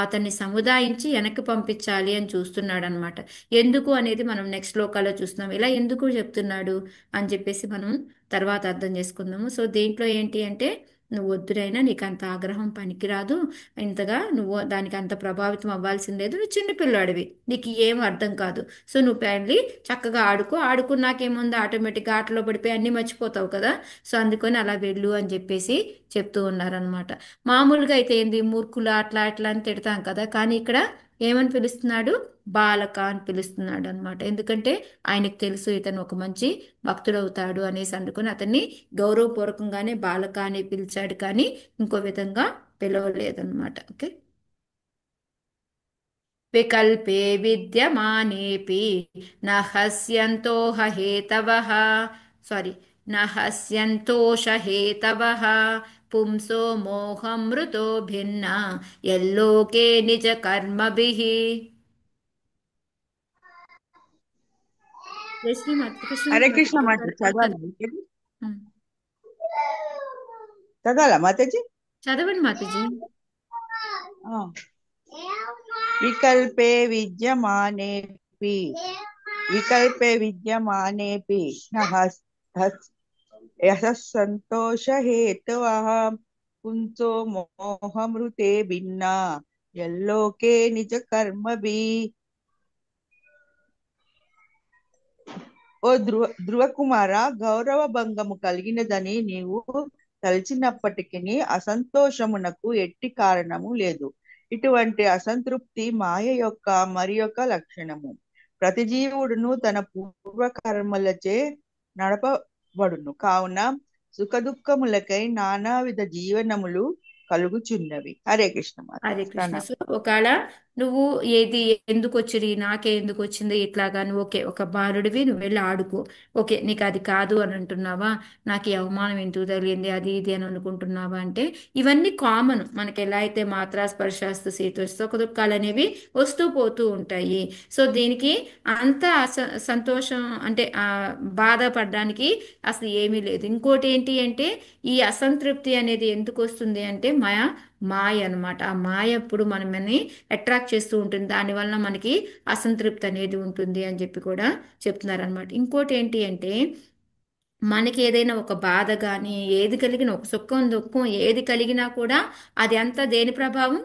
అతన్ని సముదాయించి వెనక్కి పంపించాలి అని చూస్తున్నాడు అనమాట. ఎందుకు అనేది మనం నెక్స్ట్ శ్లోకాల్లో చూస్తున్నాం. ఇలా ఎందుకు చెప్తున్నాడు అని చెప్పేసి మనం తర్వాత అర్థం చేసుకుందాము. సో దీంట్లో ఏంటి అంటే, నువ్వు వద్దునైనా, నీకు అంత ఆగ్రహం పనికిరాదు, ఇంతగా నువ్వు దానికి అంత ప్రభావితం అవ్వాల్సింది లేదు, నువ్వు చిన్నపిల్లాడివి, నీకు ఏం అర్థం కాదు. సో నువ్వు వెళ్ళి చక్కగా ఆడుకున్నాకేముంది, ఆటోమేటిక్గా ఆటలో పడిపోయి అన్నీ మర్చిపోతావు కదా. సో అందుకని అలా వెళ్ళు అని చెప్పేసి చెప్తూ ఉన్నారనమాట. మామూలుగా అయితే ఏంది, మూర్ఖులు అట్లా అట్లా అని తిడతాం కదా, కానీ ఇక్కడ ఏమని పిలుస్తున్నాడు? బాలక అని పిలుస్తున్నాడు అనమాట. ఎందుకంటే ఆయనకు తెలుసు ఇతను ఒక మంచి భక్తుడవుతాడు అనేసి అందుకని అతన్ని గౌరవపూర్వకంగానే బాలక అని పిలిచాడు, కానీ ఇంకో విధంగా పిలవలేదన్నమాట. ఓకే. వికల్పే విద్యమానేపి నహస్యంతో హేతవః, సారీ, నహస్యంతోషహేతవః పుంసో మోహమృతో భిన్న యల్లోకే నిజ కర్మభిః. జై శ్రీమత్ కృష్ణ. హరే కృష్ణ మాతాజీ. చదవాలా మాతాజీ? చదవాలా మాతాజీ? చదవండి మాతాజీ. ఆ. వికల్పే విద్యమానేపి యశస్సంతోషహేతవః పుంసో మోహమృతే భిన్నా యల్లోకే నిజ కర్మభిః. ఓ ధ్రువకుమార, గౌరవ భంగము కలిగినదని నీవు తలచినప్పటికీ అసంతోషమునకు ఎట్టి కారణము లేదు. ఇటువంటి అసంతృప్తి మాయ యొక్క మరి యొక్క లక్షణము. ప్రతి జీవుడును తన పూర్వకర్మలచే నడపబడును. కావున సుఖదుఖములకై నానావిధ జీవనములు కలుగుచున్నవి. హరే కృష్ణ హరే కృష్ణ. మాత. సో ఒకవేళ నువ్వు ఏది ఎందుకు వచ్చింది, నాకే ఎందుకు వచ్చింది ఇట్లాగా, నువ్వు ఓకే ఒక బాలుడివి, నువ్వు వెళ్ళి ఆడుకో, ఓకే నీకు అది కాదు అని అంటున్నావా, నాకు ఈ అవమానం ఎందుకు తగిలింది అది ఇది అని అనుకుంటున్నావా అంటే, ఇవన్నీ కామన్. మనకి ఎలా అయితే మాత్రా స్పర్శాస్తు శీతోష్ణ దుఃఖాలు అనేవి వస్తూ పోతూ ఉంటాయి. సో దీనికి అంత సంతోషం అంటే బాధపడడానికి అసలు ఏమీ లేదు. ఇంకోటి ఏంటి అంటే, ఈ అసంతృప్తి అనేది ఎందుకు వస్తుంది అంటే మాయ అనమాట. ఆ మాయ ఎప్పుడు మనల్ని అట్రాక్ట్ చేస్తూ ఉంటుంది, దానివల్ల మనకి అసంతృప్తి అనేది ఉంటుంది అని చెప్పి కూడా చెప్తున్నారనమాట. ఇంకోటి ఏంటి అంటే, మనకి ఏదైనా ఒక బాధ కానీ ఏది కలిగిన, ఒక సుఖం దుఃఖం ఏది కలిగినా కూడా అది అంతా దేని ప్రభావం?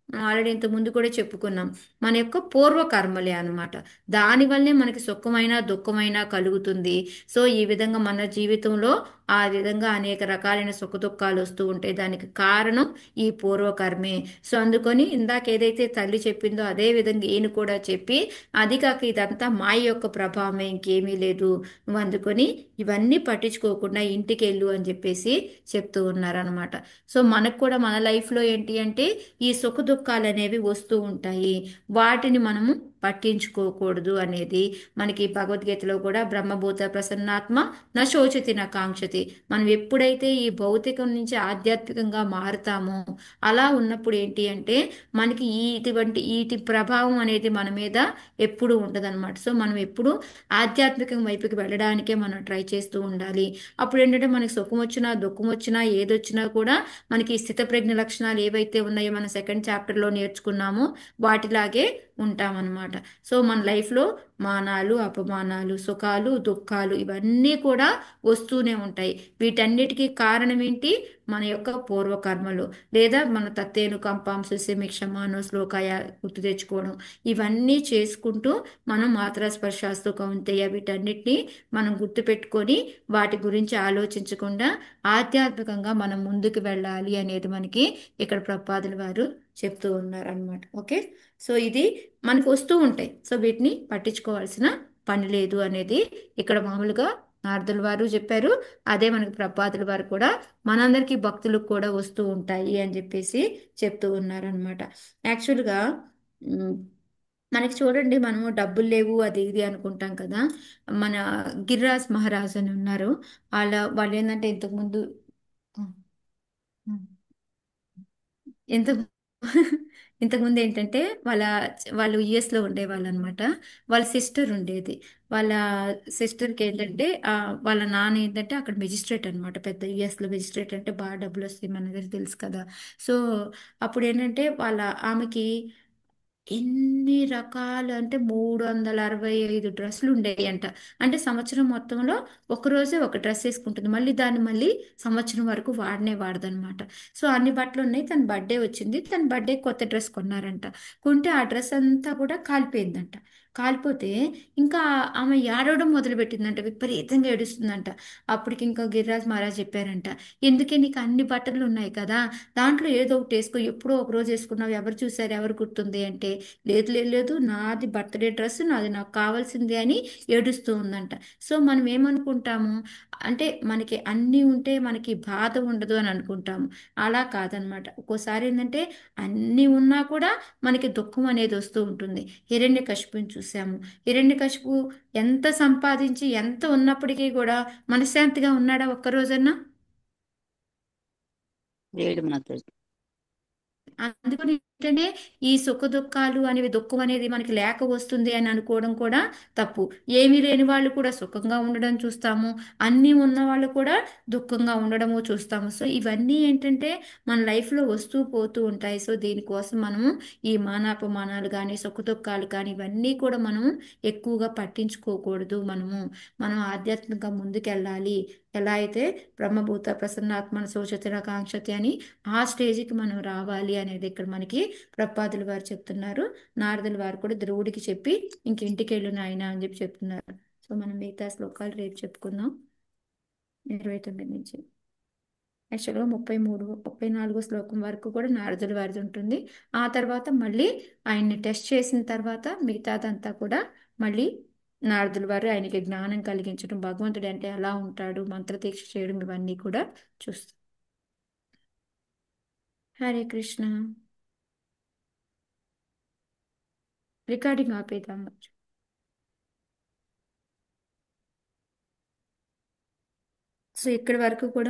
ఆల్రెడీ ఇంత ముందు కూడా చెప్పుకున్నాం, మన యొక్క పూర్వకర్మలే అనమాట. దానివల్లనే మనకి సుఖమైన దుఃఖమైన కలుగుతుంది. సో ఈ విధంగా మన జీవితంలో ఆ విధంగా అనేక రకాలైన సుఖ దుఃఖాలు వస్తూ ఉంటాయి. దానికి కారణం ఈ పూర్వకర్మే. సో అందుకని ఇందాక ఏదైతే తల్లి చెప్పిందో అదే విధంగా ఈయన కూడా చెప్పి, అది కాక ఇదంతా మాయ యొక్క ప్రభావమే, ఇంకేమీ లేదు, నువ్వు అందుకొని ఇవన్నీ పట్టించుకోకుండా ఇంటికి వెళ్ళు అని చెప్పేసి చెప్తూ ఉన్నారనమాట. సో మనకు కూడా మన లైఫ్లో ఏంటి అంటే, ఈ సుఖ దుఃఖాలు అనేవి వస్తూ ఉంటాయి, వాటిని మనము పట్టించుకోకూడదు అనేది మనకి భగవద్గీతలో కూడా బ్రహ్మభూత ప్రసన్నాత్మ న శోచతి న కాంక్షతి. మనం ఎప్పుడైతే ఈ భౌతికం నుంచి ఆధ్యాత్మికంగా మారుతామో, అలా ఉన్నప్పుడు ఏంటి అంటే మనకి వీటి ప్రభావం అనేది మన మీద ఎప్పుడు ఉండదన్నమాట. సో మనం ఎప్పుడు ఆధ్యాత్మికం వైపుకి వెళ్ళడానికే మనం ట్రై చేస్తూ ఉండాలి. అప్పుడు ఏంటంటే మనకి సుఖం వచ్చినా దుఃఖం వచ్చినా ఏదొచ్చినా కూడా మనకి స్థితప్రజ్ఞ లక్షణాలు ఏవైతే ఉన్నాయో మనం సెకండ్ చాప్టర్లో నేర్చుకున్నామో వాటిలాగే ఉంటామన్నమాట. సో మన లైఫ్లో మానాలు, అపమానాలు, సుఖాలు, దుఃఖాలు ఇవన్నీ కూడా వస్తూనే ఉంటాయి. వీటన్నిటికీ కారణం ఏంటి? మన యొక్క పూర్వకర్మలు, లేదా మన తత్తేను కంపాంసు క్షమానో శ్లోకాయ గుర్తు తెచ్చుకోవడం, ఇవన్నీ చేసుకుంటూ మనం మాత్రా స్పర్శాస్తు కౌంతేయ వీటన్నిటిని మనం గుర్తుపెట్టుకొని వాటి గురించి ఆలోచించకుండా ఆధ్యాత్మికంగా మనం ముందుకు వెళ్ళాలి అనేది మనకి ఇక్కడ ప్రపాదుల వారు చెప్తూ ఉన్నారు అనమాట. ఓకే, సో ఇది మనకు వస్తూ ఉంటాయి, సో వీటిని పట్టించుకోవాల్సిన పని లేదు అనేది ఇక్కడ మామూలుగా నారదుల వారు చెప్పారు. అదే మనకి ప్రపాదుల వారు కూడా మనందరికీ భక్తులకు కూడా వస్తూ ఉంటాయి అని చెప్పేసి చెప్తూ ఉన్నారనమాట. యాక్చువల్గా ఉమ్, మనకి చూడండి, మనము డబ్బులు లేవు అది ఇది అనుకుంటాం కదా. మన గిరిరాజ్ మహారాజ్ అని ఉన్నారు. వాళ్ళు ఏంటంటే ఇంతకుముందు ఇంత ఇంతకుముందు ఏంటంటే వాళ్ళు యుఎస్లో ఉండేవాళ్ళు అనమాట. వాళ్ళ సిస్టర్ ఉండేది. వాళ్ళ సిస్టర్కి ఏంటంటే వాళ్ళ నాన్న ఏంటంటే అక్కడ మెజిస్ట్రేట్ అనమాట. పెద్ద యుఎస్లో మెజిస్ట్రేట్ అంటే బాగా డబ్బులు వస్తాయి, మన దగ్గర తెలుసు కదా. సో అప్పుడు ఏంటంటే ఆమెకి ఎన్ని రకాలు అంటే 365 డ్రెస్సులు ఉండేవి అంట. అంటే సంవత్సరం మొత్తంలో ఒకరోజే ఒక డ్రెస్ వేసుకుంటుంది, మళ్ళీ సంవత్సరం వరకు వాడదనమాట. సో అన్ని బట్టలు ఉన్నాయి. తన బర్త్డే వచ్చింది, తన బర్త్డే కొత్త డ్రెస్ కొన్నారంట. కొంటే ఆ డ్రెస్ అంతా కూడా కాలిపోయిందంట. కాలిపోతే ఇంకా ఆమె ఏడవడం మొదలుపెట్టిందంట, విపరీతంగా ఏడుస్తుందంట. అప్పటికి ఇంకా గిరిరాజ్ మహారాజ్ చెప్పారంట, ఎందుకే నీకు అన్ని బట్టలు ఉన్నాయి కదా, దాంట్లో ఏదో ఒకటి వేసుకో, ఎప్పుడో ఒక రోజు వేసుకున్నావు, ఎవరు చూసారు, ఎవరు గుర్తుంది అంటే, లేదు లేదు లేదు, నాది బర్త్డే డ్రెస్, నాది నాకు కావాల్సిందే అని ఏడుస్తూ ఉందంట. సో మనం ఏమనుకుంటాము అంటే, మనకి అన్నీ ఉంటే మనకి బాధ ఉండదు అని అనుకుంటాము. అలా కాదనమాట. ఒక్కోసారి ఏంటంటే అన్నీ ఉన్నా కూడా మనకి దుఃఖం అనేది వస్తూ ఉంటుంది. హిరణ్యకశిపుని చూసాము. హిరణ్యకశిపు ఎంత సంపాదించి ఎంత ఉన్నప్పటికీ కూడా మనశ్శాంతిగా ఉన్నాడా ఒక్కరోజన్నా? లేడు మాతాజీ. అందుకని ఏంటంటే ఈ సుఖ దుఃఖాలు అనేవి, దుఃఖం అనేది మనకి లేక వస్తుంది అని అనుకోవడం కూడా తప్పు. ఏమీ లేని వాళ్ళు కూడా సుఖంగా ఉండడం చూస్తాము, అన్నీ ఉన్న వాళ్ళు కూడా దుఃఖంగా ఉండడము చూస్తాము. సో ఇవన్నీ ఏంటంటే మన లైఫ్లో వస్తూ పోతూ ఉంటాయి. సో దీనికోసం మనము ఈ మానాపమానాలు కానీ సుఖ దుఃఖాలు కానీ ఇవన్నీ కూడా మనము ఎక్కువగా పట్టించుకోకూడదు. మనం ఆధ్యాత్మికంగా ముందుకెళ్ళాలి. ఎలా అయితే బ్రహ్మభూత ప్రసన్నాత్మన శోచతిర కాంక్షతి అని ఆ స్టేజ్కి మనం రావాలి అనేది ఇక్కడ మనకి ప్రపాదుల వారు చెప్తున్నారు. నారదుల వారు కూడా ధ్రువుడికి చెప్పి ఇంటికి వెళ్ళు నాయన అని చెప్పి చెప్తున్నారు. సో మనం మిగతా శ్లోకాలు రేపు చెప్పుకుందాం. 29 నుంచి యాక్చువల్గా 34 శ్లోకం వరకు కూడా నారదుల వారిది ఉంటుంది. ఆ తర్వాత మళ్ళీ ఆయన్ని టెస్ట్ చేసిన తర్వాత మిగతాదంతా కూడా మళ్ళీ నారదుల వారు ఆయనకి జ్ఞానం కలిగించడం, భగవంతుడు అంటే ఎలా ఉంటాడు, మంత్రదీక్ష చేయడం, ఇవన్నీ కూడా చూస్తాం. హరే కృష్ణ. రికార్డింగ్ ఆపేద్దాం. సో ఇక్కడి వరకు కూడా